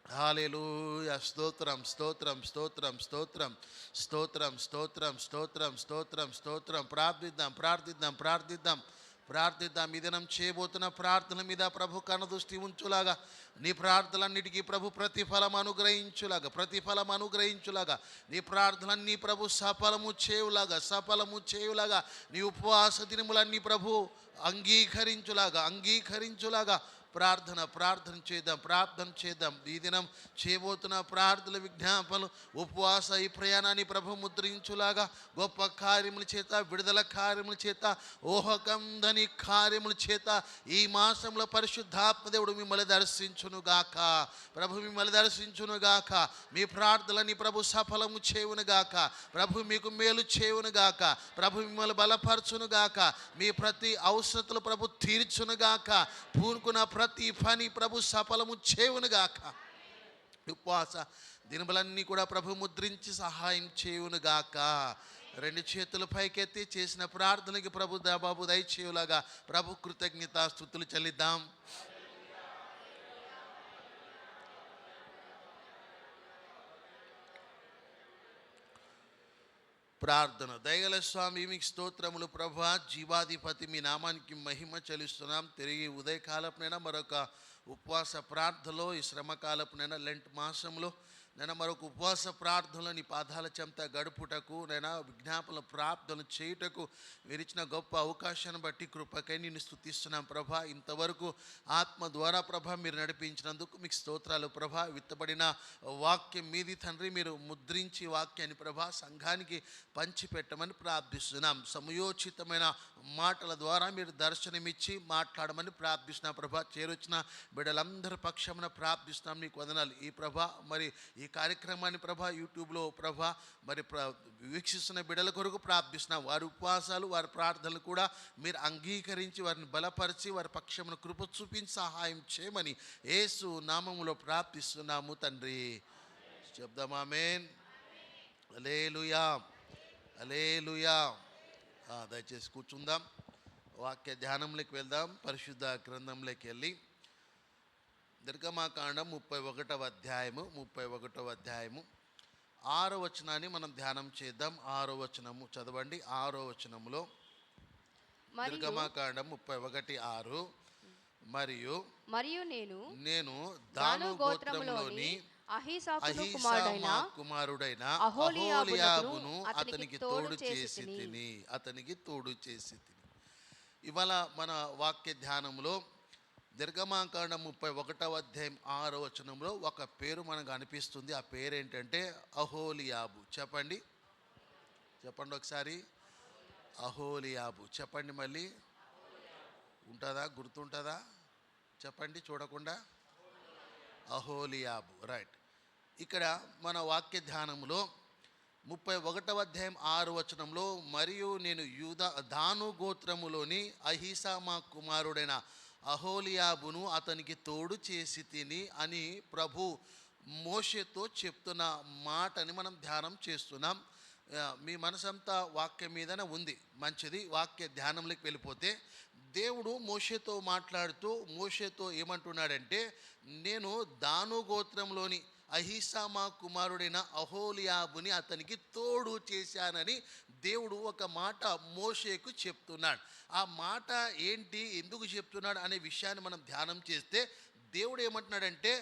Speaker 7: హల్లెలూయా. స్తోత్రం స్తోత్రం స్తోత్రం స్తోత్రం స్తోత్రం స్తోత్రం స్తోత్రం స్తోత్రం స్తోత్రం. ప్రార్థిద్దాం. ఈ దినం చేయబోతున్న ప్రార్థన మీద ప్రభు కనుదృష్టి ఉంచులాగా నీ ప్రార్థనలన్నిటికీ ప్రభు ప్రతిఫలం అనుగ్రహించులాగా నీ ప్రార్థనలన్నీ ప్రభు సఫలము చేయులాగా నీ ఉపవాస దినములన్నీ ప్రభు అంగీకరించులాగా ప్రార్థన చేద్దాం. ఈ దినం చేయబోతున్న ప్రార్థన విజ్ఞాపనలు ఉపవాస ఈ ప్రయాణాన్ని ప్రభు ముద్రించులాగా గొప్ప కార్యముల చేత, విడుదల కార్యముల చేత, ఓహకందని కార్యముల చేత ఈ మాసంలో పరిశుద్ధాత్మ దేవుడు మిమ్మల్ని దర్శించునుగాక. మీ ప్రార్థనని ప్రభు సఫలము చేయునుగాక. ప్రభు మీకు మేలు చేయునుగాక. ప్రభు మిమ్మల్ని బలపరచునుగాక. మీ ప్రతి అవసరతలు ప్రభు తీర్చునుగాక. పూనుకున్న ప్రతి పని ప్రభు సఫలము చేయునుగాక. ఉపవాస దినములన్నీ కూడా ప్రభు ముద్రించి సహాయం చేయునుగాక. రెండు చేతులు పైకెత్తి చేసిన ప్రార్థనకి ప్రభు బాబు దయచేయులాగా ప్రభు కృతజ్ఞతాస్తుతులు చెల్లిద్దాం. ప్రార్థన. దయగల స్వామి మీకు స్తోత్రములు ప్రభా, జీవాధిపతి మీ నామానికి మహిమ చెల్లిస్తున్నాం. తిరిగి ఉదయకాలపునైనా మరొక ఉపవాస ప్రార్థనలో, ఈ శ్రమకాలపునైనా లెంట్ మాసంలో నేను మరొక ఉపవాస ప్రార్థనలో నీ పాదాల చెంత గడుపుటకు, నేను విజ్ఞాపన ప్రార్థన చేయుటకు మీరు ఇచ్చిన గొప్ప అవకాశాన్ని బట్టి కృపకై నిన్ను స్తుతిస్తున్నాం ప్రభా. ఇంతవరకు ఆత్మ ద్వారా ప్రభా మీరు నడిపించినందుకు మీకు స్తోత్రాలు ప్రభా. విత్తబడిన వాక్యం మీది తండ్రి, మీరు ముద్రించి వాక్యాన్ని ప్రభా సంఘానికి పంచిపెట్టమని ప్రార్థిస్తున్నాం. సమయోచితమైన మాటల ద్వారా మీరు దర్శనమిచ్చి మాట్లాడమని ప్రార్థిస్తున్నాం ప్రభా. చేరొచ్చిన బిడ్డలందరి పక్షమున ప్రార్థిస్తున్నాం. నీకు వదనాలు. ఈ ప్రభా మరి ఈ కార్యక్రమాన్ని ప్రభా యూట్యూబ్లో ప్రభా మరి వీక్షిస్తున్న బిడ్డల కొరకు ప్రార్థిస్తున్నాం. వారి ఉపవాసాలు, వారి ప్రార్థనలు కూడా మీరు అంగీకరించి వారిని బలపరిచి వారి పక్షమున కృప చూపించి సహాయం చేయమని యేసు నామములో ప్రార్థిస్తున్నాము తండ్రి. చెప్దాం ఆమేన్. హల్లెలూయా, హల్లెలూయా. దయచేసి కూర్చుందాం. వాక్య ధ్యానంలోకి వెళ్దాం. పరిశుద్ధ గ్రంథంలోకి వెళ్ళి నిర్గమాకాండం 31వ అధ్యాయము 6వ వచనాన్ని మనం ధ్యానం చేద్దాం. 6వ వచనము చదవండి. 6వ వచనములో నిర్గమాకాండం 31:6 మరియు నేను దాను గోత్రములోని అహీసామా కుమారుడైన అహోలియాబును అతనికి తోడు చేసి తిని. ఇవాళ మన వాక్య ధ్యానంలో నిర్గమాకాండం 31వ అధ్యాయం 6వ వచనంలో ఒక పేరు మనకు అనిపిస్తుంది. ఆ పేరు ఏంటంటే అహోలియాబు. చెప్పండి ఒకసారి. అహోలియాబు చెప్పండి. మళ్ళీ ఉంటుందా, గుర్తుంటుందా? చెప్పండి చూడకుండా. అహోలియాబు, రైట్. ఇక్కడ మన వాక్య ధ్యానంలో 31వ అధ్యాయం 6వ వచనంలో మరియు నేను దాను గోత్రములోని అహీసామా కుమారుడైన అహోలియాబును అతనికి తోడు చేసి తిని అని ప్రభు మోషేతో చెప్తున్న మాటని మనం ధ్యానం చేస్తున్నాం. మీ మనసంతా వాక్యం మీదనే ఉంది. మంచిది. వాక్య ధ్యానంలోకి వెళ్ళిపోతే దేవుడు మోషేతో మాట్లాడుతూ మోషేతో ఏమంటున్నాడంటే, నేను దాను గోత్రంలోని అహీసామా కుమారుడైన అహోలియాబుని అతనికి తోడు చేశానని దేవుడు ఒక మాట మోషేకు చెప్తున్నాడు. ఆ మాట ఏంటి, ఎందుకు చెప్తున్నాడు అనే విషయాన్ని మనం ధ్యానం చేస్తే దేవుడు ఏమంటున్నాడంటే,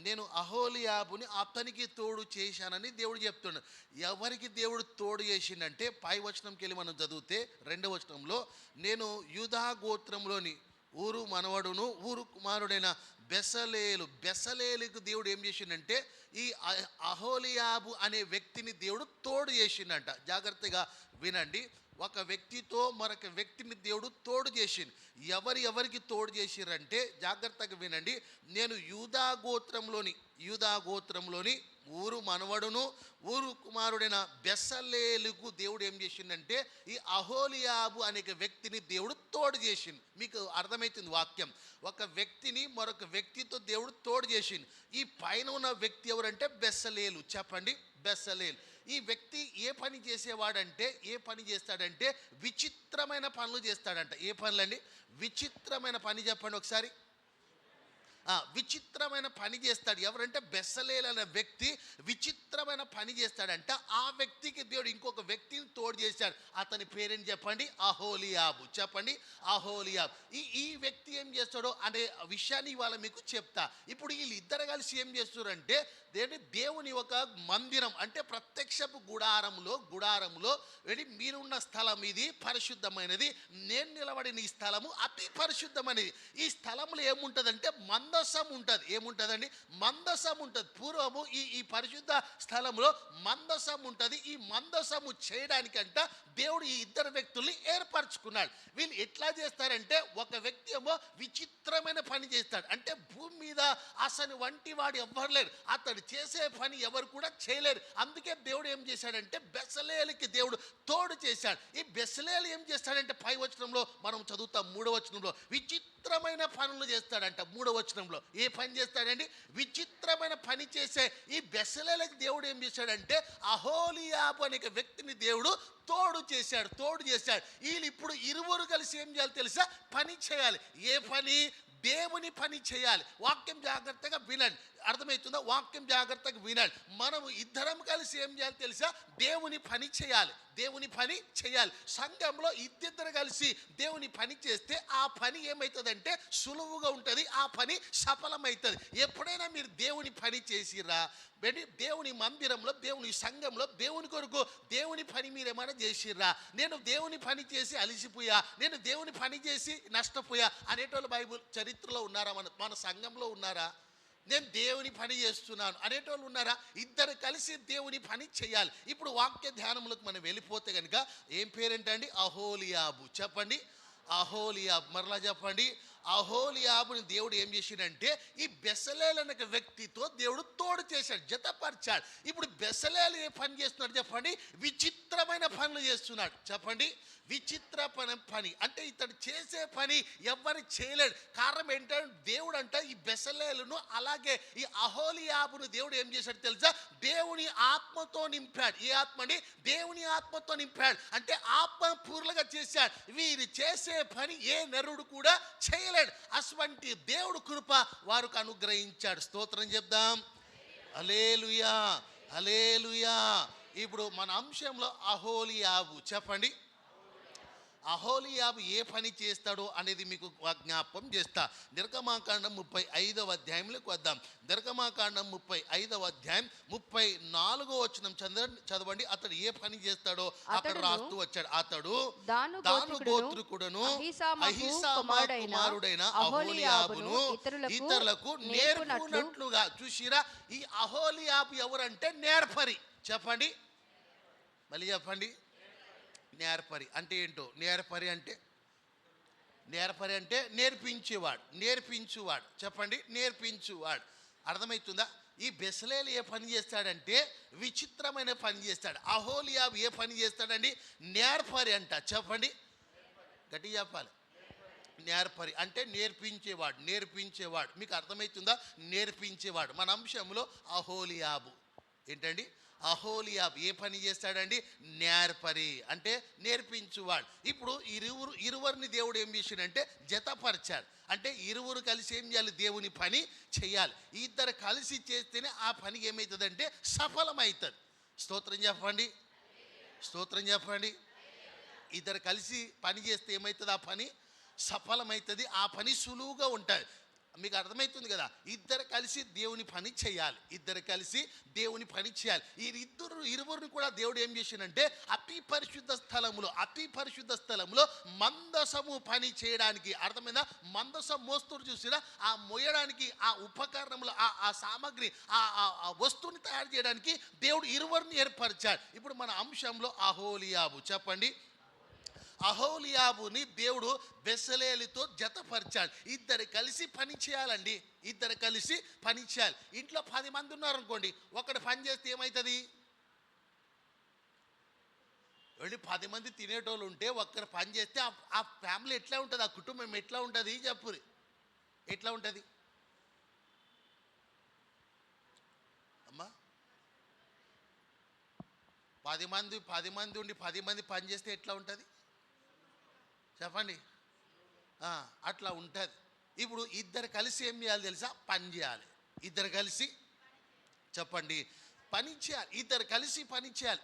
Speaker 7: నేను అహోలియాబుని అతనికి తోడు చేశానని దేవుడు చెప్తున్నాడు. ఎవరికి దేవుడు తోడు చేసిండంటే పై వచనంకి వెళ్ళి మనం చదివితే 2వ వచనంలో నేను యూదా గోత్రంలోని ఊరు మనవడును ఊరు కుమారుడైన బెసలేలుకు దేవుడు ఏం చేసిండంటే ఈ అహోలియాబు అనే వ్యక్తిని దేవుడు తోడు చేసిండంట. జాగ్రత్తగా వినండి. ఒక వ్యక్తితో మరొక వ్యక్తిని దేవుడు తోడు చేసిండు. ఎవరికి తోడు చేసిరంటే జాగ్రత్తగా వినండి. నేను యూదా గోత్రంలోని ఊరు మనవడును ఊరు కుమారుడైన బెసలేలుకు దేవుడు ఏం చేసిండంటే ఈ అహోలియాబు అనే వ్యక్తిని దేవుడు తోడు చేసిండు. మీకు అర్థమవుతుంది వాక్యం. ఒక వ్యక్తిని మరొక వ్యక్తితో దేవుడు తోడు చేసిండు. ఈ పైన ఉన్న వ్యక్తి ఎవరంటే బెసలేలు. చెప్పండి, బెసలేలు. ఈ వ్యక్తి ఏ పని చేస్తాడంటే విచిత్రమైన పనులు చేస్తాడంట. ఏ పనులండి? విచిత్రమైన పని చెప్పండి ఒకసారి. విచిత్రమైన పని చేస్తాడు. ఎవరంటే బెసలేల్ అనే వ్యక్తి విచిత్రమైన పని చేస్తాడంట. ఆ వ్యక్తికి దేవుడు ఇంకొక వ్యక్తిని తోడు చేశాడు. అతని పేరేంటి చెప్పండి? అహోలియాబు. చెప్పండి, అహోలియాబు. ఈ వ్యక్తి ఏం చేస్తాడో అనే విషయాన్ని ఇవాళ మీకు చెప్తా. ఇప్పుడు వీళ్ళిద్దరు కలిసి ఏం చేస్తారంటే దేవుని ఒక మందిరం అంటే ప్రత్యక్షపు గుడారంలో వెళ్ళి మీరున్న స్థలం ఇది పరిశుద్ధమైనది, నేను నిలబడిన ఈ స్థలము అతి పరిశుద్ధమైనది. ఈ స్థలంలో ఏముంటుందంటే మందసం ఉంటుంది. ఏముంటుందండి? మందసం ఉంటుంది. పూర్వము ఈ పరిశుద్ధ స్థలంలో మందసం ఉంటుంది. ఈ మందసము చేయడానికంట దేవుడు ఈ ఇద్దరు వ్యక్తుల్ని ఏర్పరచుకున్నాడు. వీళ్ళు ఎట్లా చేస్తారంటే ఒక వ్యక్తి ఏమో విచిత్రమైన పని చేస్తాడు. అంటే భూమి మీద అసలు వంటి వాడు ఎవ్వరు లేరు. అతడు చేసే పని ఎవరు కూడా చేయలేరు. అందుకే దేవుడు ఏం చేశాడంటే బెసలేలుకి దేవుడు తోడు చేశాడు. ఈ బెసలేలు ఏం చేస్తాడంటే పై వచనంలో మనం చదువుతాం 3వ వచనంలో విచిత్రమైన పనులు చేస్తాడంట. 3వ వచనం వచనంలో ఏ పని చేస్తాడండి? విచిత్రమైన పని చేసే ఈ బెసలేలకు దేవుడు ఏం చేశాడంటే అహోలియాబు అనే వ్యక్తిని దేవుడు తోడు చేశాడు. వీళ్ళు ఇప్పుడు ఇరువురు కలిసి ఏం చేయాలి తెలుసా? పని చేయాలి. ఏ పని? దేవుని పని చేయాలి. వాక్యం జాగ్రత్తగా వినండి, అర్థమవుతుందా? వాక్యం జాగ్రత్తగా వినండి. మనము ఇద్దరం కలిసి ఏం చేయాలి తెలుసా? దేవుని పని చేయాలి. సంఘంలో ఇద్దరు కలిసి దేవుని పని చేస్తే ఆ పని ఏమవుతుందంటే సులువుగా ఉంటుంది, ఆ పని సఫలమవుతుంది. ఎప్పుడైనా మీరు దేవుని పని చేసిరా? దేవుని మందిరంలో, దేవుని సంఘంలో, దేవుని కొరకు దేవుని పని మీరు ఏమైనా చేసిర్రా? నేను దేవుని పని చేసి అలిసిపోయా, నేను దేవుని పని చేసి నష్టపోయా అనేటోళ్ళు బైబిల్ చరిత్రలో ఉన్నారా? మన సంఘంలో ఉన్నారా? నేను దేవుని పని చేస్తున్నాను అనేటోళ్ళు ఉన్నారా? ఇద్దరు కలిసి దేవుని పని చేయాలి. ఇప్పుడు వాక్య ధ్యానంలోకి మనం వెళ్ళిపోతే కనుక ఏం పేరేంటండి? అహోలియాబు. చెప్పండి, అహోలియాబు. మరలా చెప్పండి. అహోలియాబుని దేవుడు ఏం చేసిండంటే ఈ బెసలేల్ అనే వ్యక్తితో దేవుడు తోడు చేశాడు, జతపరిచాడు. ఇప్పుడు బెసలేలు ఏ పని చేస్తున్నాడు చెప్పండి? విచిత్రమైన పనులు చేస్తున్నాడు. చెప్పండి, విచిత్ర పని అంటే ఇతడు చేసే పని ఎవరు చేయలేడు. కారణం ఏంటంటే దేవుడు అంట ఈ బెసలేలును అలాగే ఈ అహోలియాబును దేవుడు ఏం చేశాడు తెలుసా? దేవుని ఆత్మతో నింపాడు. ఏ ఆత్మని? దేవుని ఆత్మతో నింపాడు. అంటే ఆత్మపూర్లుగా చేశాడు. వీరు చేసే పని ఏ నరుడు కూడా చేయలేడు. అటువంటి దేవుడు కృప వారికి అనుగ్రహించాడు. స్తోత్రం చెప్దాం. హల్లెలూయా, హల్లెలూయా. ఇప్పుడు మన అంశంలో అహోలియాబు. చెప్పండి, అహోలియాబు ఏ పని చేస్తాడో అనేది మీకు జ్ఞాపకం చేస్తా. నిర్గమాకాండం 35వ అధ్యాయంలోకి వద్దాం. నిర్గమాకాండం 35వ అధ్యాయం 34వ వచనం చదవండి. అతడు ఏ పని చేస్తాడో అక్కడ రాస్తూ వచ్చాడు. అతడు దాను గోత్రికుడును అహీసామా కుమారుడైన అహోలియాబును ఇతరులకు నేర్పునట్లుగా. చూసిరా, ఈ అహోలియాబు ఎవరంటే నేర్పరి. చెప్పండి, మళ్ళీ చెప్పండి. నేర్పరి అంటే ఏంటో? నేర్పరి అంటే నేర్పించువాడు. చెప్పండి, నేర్పించువాడు. అర్థమవుతుందా? ఈ బెసలేలు ఏ పని చేస్తాడంటే విచిత్రమైన పని చేస్తాడు. అహోలియాబు ఏ పని చేస్తాడండి? నేర్పరి అంట. చెప్పండి, గట్టిగా చెప్పాలి. నేర్పరి అంటే నేర్పించేవాడు. మీకు అర్థమవుతుందా? నేర్పించేవాడు. మన అంశంలో అహోలియాబు ఏంటండి? అహోలియాబు ఏ పని చేస్తాడండి? నేర్పరి అంటే నేర్పించువాడు. ఇప్పుడు ఇరువురిని దేవుడు ఏం చేసిండంటే జతపరిచాడు. అంటే ఇరువురు కలిసి ఏం చేయాలి? దేవుని పని చేయాలి. ఇద్దరు కలిసి చేస్తేనే ఆ పని ఏమవుతుందంటే సఫలమవుతుంది. స్తోత్రం చెప్పండి. ఇద్దరు కలిసి పని చేస్తే ఏమవుతుంది? ఆ పని సఫలమవుతుంది, ఆ పని సులువుగా ఉంటుంది. మీకు అర్థమవుతుంది కదా? ఇద్దరు కలిసి దేవుని పని చేయాలి. ఈ ఇరువురిని కూడా దేవుడు ఏం చేసిండంటే అతి పరిశుద్ధ స్థలములో మందసము పని చేయడానికి, అర్థమైందా? మందసం మోస్తురు చూసినా ఆ మోయడానికి ఆ ఉపకరణములు ఆ సామాగ్రి ఆ వస్తువుని తయారు చేయడానికి దేవుడు ఇరువురిని ఏర్పరిచాడు. ఇప్పుడు మన అంశంలో అహోలియాబు. చెప్పండి, అహోలియాబుని దేవుడు బెసలేలుతో జతపరిచాడు. ఇద్దరు కలిసి పని చేయాలండి. ఇంట్లో 10 మంది ఉన్నారనుకోండి, ఒకడు పని చేస్తే ఏమవుతుంది? 10 మంది తినేటోళ్ళు ఉంటే ఒక్కరు పని చేస్తే ఆ ఫ్యామిలీ ఎట్లా ఉంటుంది? ఆ కుటుంబం ఎట్లా ఉంటుంది? చెప్పురి, ఎట్లా ఉంటుంది అమ్మా? 10 మంది ఉండి 10 మంది పని చేస్తే ఎట్లా ఉంటుంది చెప్పండి? అట్లా ఉంటుంది. ఇప్పుడు ఇద్దరు కలిసి ఏం చేయాలి తెలుసా? పని చేయాలి. ఇద్దరు కలిసి చెప్పండి, పని చేయాలి. ఇద్దరు కలిసి పని చేయాలి.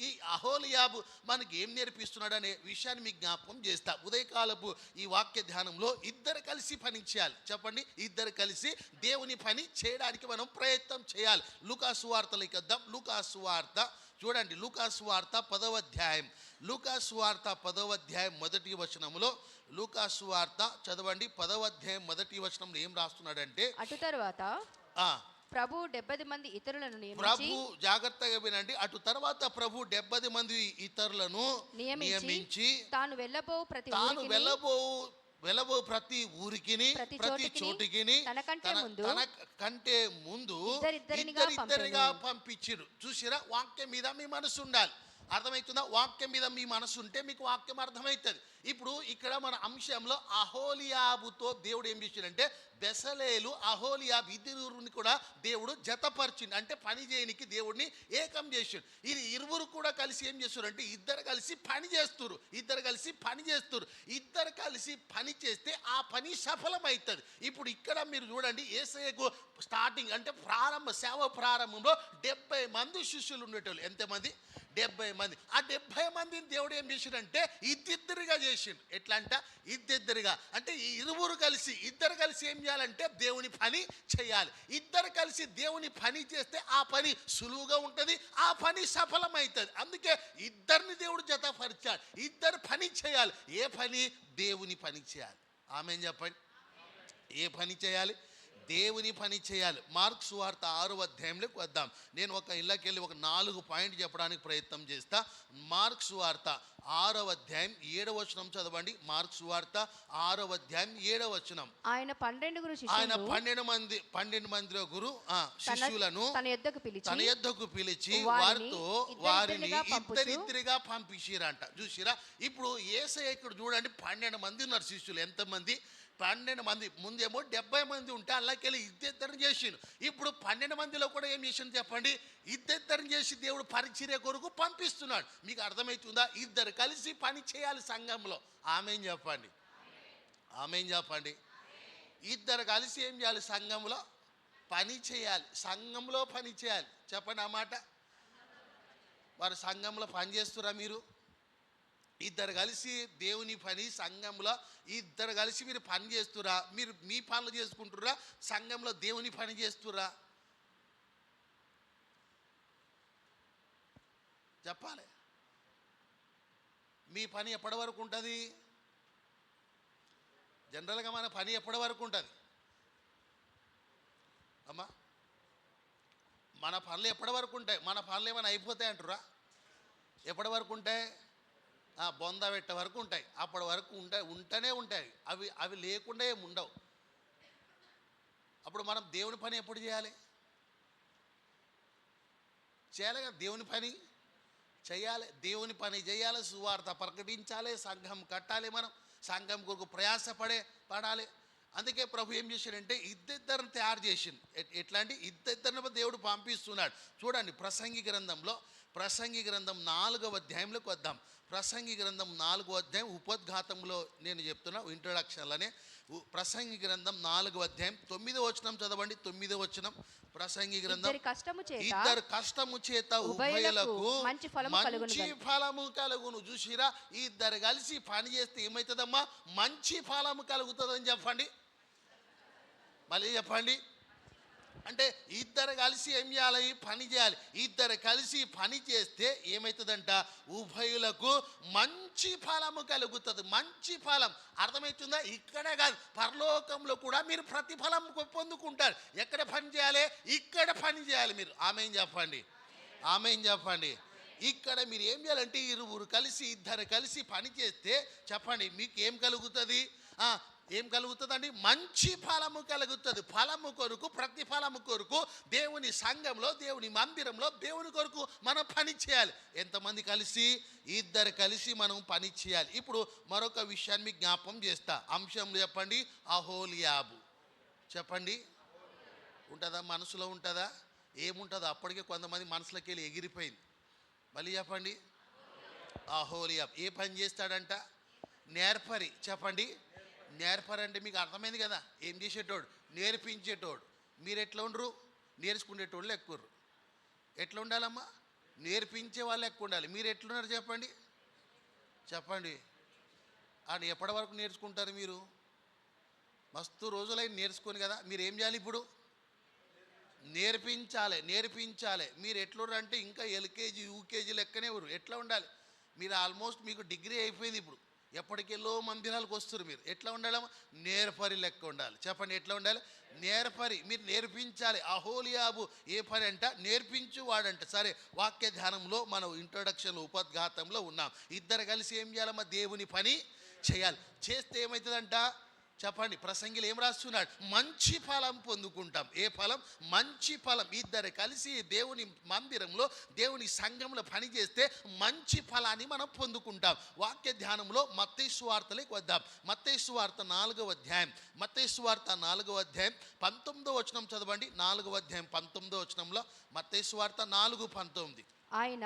Speaker 7: ఈ అహోలియాబు మనకి ఏం నేర్పిస్తున్నాడు అనే విషయాన్ని మీకు జ్ఞాపకం చేస్తా. ఉదయకాలపు ఈ వాక్య ధ్యానంలో ఇద్దరు కలిసి పని చేయాలి. చెప్పండి, ఇద్దరు కలిసి దేవుని పని చేయడానికి మనం ప్రయత్నం చేయాలి. లూకాసు వార్తలోకి వద్దాం. లూకాసు వార్త చూడండి, లూకాసు వార్త 10వ అధ్యాయం. లూకాసు వార్త 10వ అధ్యాయం 1వ వచనములో, లూకాసు వార్త చదవండి 10వ అధ్యాయం 1వ వచనంలో ఏం రాస్తున్నాడంటే,
Speaker 8: అటు తరువాత ప్రభు 70 మంది ఇతరులను నియమించి,
Speaker 7: ప్రభు జాగ్రత్తగా వినండి, అటు తర్వాత ప్రభు 70 మంది ఇతరులను నియమించి తాను వెళ్ళబో ప్రతి ఊరికిని ప్రతి చోటికిని తన కంటే ముందు ఇద్దరిగా పంపించిరు. చూసిరా, వాక్యం మీద మీ మనసు ఉండాలి. అర్థమవుతుందా? వాక్యం మీద మీ మనసు ఉంటే మీకు వాక్యం అర్థమవుతుంది. ఇప్పుడు ఇక్కడ మన అంశంలో అహోలియాబుతో దేవుడు ఏం చేశాడంటే బెసలేలు అహోలియాబు ఇద్దరుని కూడా దేవుడు జతపరిచిండు, అంటే పని చేయనికి దేవుడిని ఏకం చేసాడు. ఇది ఇరువురు కూడా కలిసి ఏం చేస్తారు అంటే ఇద్దరు కలిసి పని చేస్తారు. ఇద్దరు కలిసి పని చేస్తే ఆ పని సఫలమవుతుంది. ఇప్పుడు ఇక్కడ మీరు చూడండి, యేసయ్యకు స్టార్టింగ్ అంటే సేవ ప్రారంభంలో 70 మంది శిష్యులు ఉండేటోళ్ళు. ఎంతమంది? 70 మంది. ఆ 70 మందిని దేవుడు ఏం చేసిండంటే ఇద్దరుగా చేసిండు. ఎట్లా అంట? ఇద్దరుగా అంటే ఇద్దరు కలిసి ఏం చేయాలంటే దేవుని పని చేయాలి. ఇద్దరు కలిసి దేవుని పని చేస్తే ఆ పని సులువుగా ఉంటుంది, ఆ పని సఫలమవుతుంది. అందుకే ఇద్దరిని దేవుడు జతపరిచాడు. ఇద్దరు పని చేయాలి. ఏ పని? దేవుని పని చేయాలి. ఆమేన్ చెప్పండి. ఏ పని చేయాలి? దేవుని పని చేయాలి. మార్కు సువార్త 6వ అధ్యాయంలోకి వద్దాం. నేను ఒక ఇళ్ళకెళ్ళి ఒక 4 పాయింట్ చెప్పడానికి ప్రయత్నం చేస్తా. మార్కు సువార్త 6వ అధ్యాయం 7వ వచనం చదవండి. మార్కు సువార్త 6వ అధ్యాయం 7వ వచనం.
Speaker 8: ఆయన
Speaker 7: 12 మందిలో గురు శిష్యులను తన యొద్దకు పిలిచి వారిని ఇద్దరిద్దరిగా పంపించిరంట. చూసిరా? ఇప్పుడు యేసయ్య ఇక్కడ చూడండి, 12 మంది ఉన్నారు శిష్యులు. ఎంతమంది? 12 మంది. ముందేమో 70 మంది ఉంటే అల్లకెళ్ళి ఇద్దరిని చేసిండు. ఇప్పుడు 12 మందిలో కూడా ఏం చేసిండు చెప్పండి? ఇద్దరిని చేసి దేవుడు పరిచర్య కొరకు పంపిస్తున్నాడు. మీకు అర్థమవుతుందా? ఇద్దరు కలిసి పని చేయాలి సంఘంలో. ఆమేన్ చెప్పండి. ఇద్దరు కలిసి ఏం చేయాలి? సంఘంలో పని చేయాలి. చెప్పండి ఆ మాట. వారు సంఘంలో పని చేస్తురా? మీరు ఇద్దరు కలిసి దేవుని పని సంఘంలో ఇద్దరు కలిసి మీరు పని చేస్తురా? మీరు మీ పనులు చేసుకుంటురా? సంఘంలో దేవుని పని చేస్తురా? చెప్పాలి. మీ పని ఎప్పటి వరకు ఉంటుంది? జనరల్గా మన పని ఎప్పటి వరకు ఉంటుంది అమ్మా? మన పనులు ఎప్పటి వరకు ఉంటాయి? మన పనులు ఏమైనా అయిపోతాయి అంటురా? ఎప్పటి వరకు ఉంటాయి? బొంద పెట్టే వరకు ఉంటాయి. అప్పటి వరకు ఉంటూనే ఉంటాయి. అవి లేకుండా ఏమి ఉండవు. అప్పుడు మనం దేవుని పని ఎప్పుడు చేయాలి? కదా దేవుని పని చేయాలి. దేవుని పని చేయాలి, సువార్త ప్రకటించాలి, సంఘం కట్టాలి, మనం సంఘం కొరకు పడాలి. అందుకే ప్రభు ఏం చేశాడంటే ఇద్దరిని తయారు చేసిండు. ఎట్లా అంటే ఇద్దరిని దేవుడు పంపిస్తున్నాడు. చూడండి, ప్రసంగి గ్రంథం 4వ అధ్యాయంలోకి వద్దాం. ప్రసంగి గ్రంథం 4వ అధ్యాయం ఉపోద్ఘాతంలో నేను చెప్తున్నా, ఇంట్రొడక్షన్లోనే. ప్రసంగి గ్రంథం 4వ అధ్యాయం 9వ వచనం చదవండి. 9వ వచనం. ప్రసంగి గ్రంథం ఇద్దరు కష్టము చేత ఉభయులకు మంచి ఫలము కలుగును. చూసిరా? ఇద్దరు కలిసి పని చేస్తే ఏమవుతుందమ్మా? మంచి ఫలము కలుగుతుందని చెప్పండి. మళ్ళీ చెప్పండి. అంటే ఇద్దరు కలిసి ఏం చేయాలి? పని చేయాలి. ఇద్దరు కలిసి పని చేస్తే ఏమవుతుందంట? ఉభయులకు మంచి ఫలము కలుగుతుంది. మంచి ఫలం అర్థమవుతుందా? ఇక్కడే కాదు, పరలోకంలో కూడా మీరు ప్రతిఫలం పొందుకుంటారు. ఎక్కడ పని చేయాలి? ఇక్కడ పని చేయాలి మీరు. ఆమేన్ చెప్పండి. ఇక్కడ మీరు ఏం చేయాలంటే ఇద్దరు కలిసి పని చేస్తే చెప్పండి మీకు ఏం కలుగుతుంది? కలుగుతుందండి? మంచి ఫలము కలుగుతుంది. ఫలము కొరకు, ప్రతిఫలము కొరకు దేవుని సంఘంలో, దేవుని మందిరంలో దేవుని కొరకు మనం పని చేయాలి. ఎంతమంది కలిసి? ఇద్దరు కలిసి మనం పని చేయాలి. ఇప్పుడు మరొక విషయాన్ని మీకు జ్ఞాపం చేస్తా. అంశం చెప్పండి. అహోలియాబు. చెప్పండి. ఉంటుందా? మనసులో ఉంటుందా? ఏముంటుందో అప్పటికే కొంతమంది మనసులోకి వెళ్ళి ఎగిరిపోయింది. మళ్ళీ చెప్పండి. అహోలియాబు ఏ పని చేస్తాడంట? నేర్పరి. చెప్పండి. నేర్పరంటే మీకు అర్థమైంది కదా? ఏం చేసేటోడు? నేర్పించేటోడు. మీరు ఎట్లా ఉండరు? నేర్చుకునేటోళ్ళు ఎక్కువ. ఎట్లా ఉండాలమ్మా? నేర్పించే వాళ్ళు ఎక్కువ ఉండాలి. మీరు ఎట్లున్నారు చెప్పండి. అని ఎప్పటి వరకు నేర్చుకుంటారు మీరు? మస్తు రోజులైన నేర్చుకొని కదా. మీరు ఏం చేయాలి ఇప్పుడు? నేర్పించాలి. మీరు ఎట్లున్నారు అంటే ఇంకా ఎల్కేజీ యూకేజీ లెక్కనే ఎవరు. ఎట్లా ఉండాలి? మీరు ఆల్మోస్ట్ మీకు డిగ్రీ అయిపోయింది. ఇప్పుడు ఎప్పటికెళ్ళో మందిరాలకు వస్తారు. మీరు ఎట్లా ఉండాలి? నేర్పరి లెక్క ఉండాలి. చెప్పండి. ఎట్లా ఉండాలి? నేర్పరి. మీరు నేర్పించాలి. అహోలియాబు ఏ పని అంట? నేర్పించువాడంట. సరే, వాక్య ధ్యానంలో మనం ఇంట్రొడక్షన్లో ఉపోద్ఘాతంలో ఉన్నాం. ఇద్దరు కలిసి ఏం చేయాలమ్మా? దేవుని పని చేయాలి. చేస్తే ఏమవుతుందంట? చెప్పండి, ప్రసంగిలు ఏం రాస్తున్నాడు? మంచి ఫలం పొందుకుంటాం. ఏ ఫలం? మంచి ఫలం. ఇద్దరు కలిసి దేవుని మందిరంలో, దేవుని సంఘంలో పనిచేస్తే మంచి ఫలాన్ని మనం పొందుకుంటాం. వాక్య ధ్యానంలో మత్తయి సువార్తలోకి వద్దాం. మత్తయి సువార్త 4వ అధ్యాయం. మత్తయి సువార్త 4వ అధ్యాయం 19వ వచనం చదవండి. 4వ అధ్యాయం 19వ వచనంలో మత్తయి సువార్త 4:19.
Speaker 8: ఆయన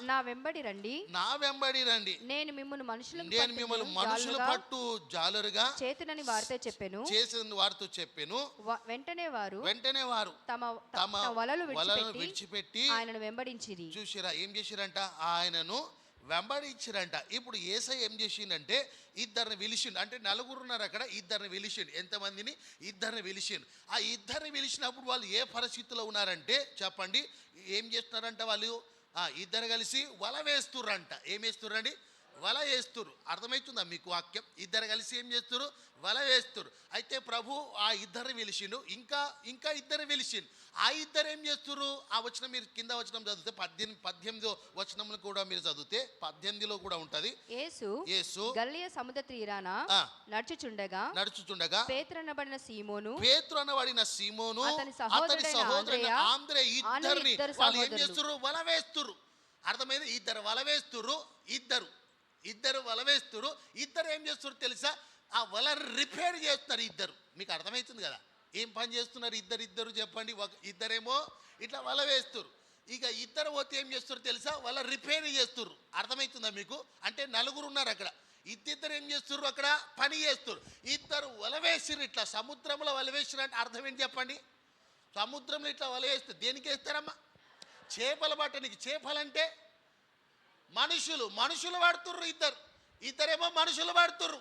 Speaker 8: నా వెంబడి రండి,
Speaker 7: నా వెంబడి రండి,
Speaker 8: నేను మిమ్మల్ని
Speaker 7: మనుషుల పట్టు జాలరుగా
Speaker 8: చేతునని వారితో చెప్పాను.
Speaker 7: చేసిన వారితో చెప్పాను.
Speaker 8: వెంటనే వారు
Speaker 7: తమ
Speaker 8: వలలు
Speaker 7: విడిచిపెట్టి
Speaker 8: ఆయనను వెంబడించిరి.
Speaker 7: చూసిరా ఏం చేసిరంట? ఆయనను వెంబడించిరంట. ఇప్పుడు యేసయ్య ఏం చేసిండంటే ఇద్దరిని పిలిచిండు. అంటే నలుగురున్నారు అక్కడ, ఇద్దరిని పిలిచిండు. ఎంతమందిని? ఇద్దరిని పిలిచిండు. ఆ ఇద్దరిని పిలిచినప్పుడు వాళ్ళు ఏ పరిస్థితిలో ఉన్నారంటే చెప్పండి, ఏం చేస్తున్నారంట? వాళ్ళు ఇద్దరు కలిసి వల వేస్తుర్రంట. ఏం వేస్తుర్రండి? వల వేస్తురు. అర్థమవుతుందా మీకు వాక్యం? ఇద్దరు కలిసి ఏం చేస్తురు? వల వేస్తురు. అయితే ప్రభు ఆ ఇద్దరిని పిలిచిండు, ఇంకా ఇద్దరు పిలిచిండు. ఆ ఇద్దరు ఏం చేస్తురు? ఆ వచనం మీరు కింద వచనం చదివితే 18వ వచనంలో కూడా మీరు చదివితే 18లో కూడా ఉంటది. యేసు
Speaker 8: గలిలయ సముద్ర తీరాన నడుచుచుండగా పేతురు అనబడిన సీమోను అతని సహోదరుడైన ఆంద్రే
Speaker 7: ఇద్దరిని వాళ్ళు ఏం చేస్తురు? వల వేస్తురు. అర్థమైంది? ఇద్దరు వల వేస్తురు. ఇద్దరు వల వేస్తురు. ఇద్దరు ఏం చేస్తున్నారు తెలుసా? ఆ వల రిపేర్ చేస్తున్నారు ఇద్దరు. మీకు అర్థమవుతుంది కదా ఏం పని చేస్తున్నారు? ఇద్దరు చెప్పండి. ఇద్దరేమో ఇట్లా వల వేస్తురు. ఇక ఇద్దరు పోతే ఏం చేస్తారు తెలుసా? వల రిపేర్ చేస్తున్నారు. అర్థమవుతుందా మీకు? అంటే నలుగురు ఉన్నారు అక్కడ, ఇద్దరు ఏం చేస్తున్నారు? అక్కడ పని చేస్తున్నారు. ఇద్దరు వల వేసిరు. ఇట్లా సముద్రంలో వల వేసిరు అంటే అర్థం ఏంటి చెప్పండి? సముద్రంలో ఇట్లా వల వేస్తారు. దేనికి వేస్తారమ్మా? చేపలు పట్టడానికి. చేపలంటే మనుషులు పడుతుర్రు. ఇద్దరేమో మనుషులు పడుతుర్రు.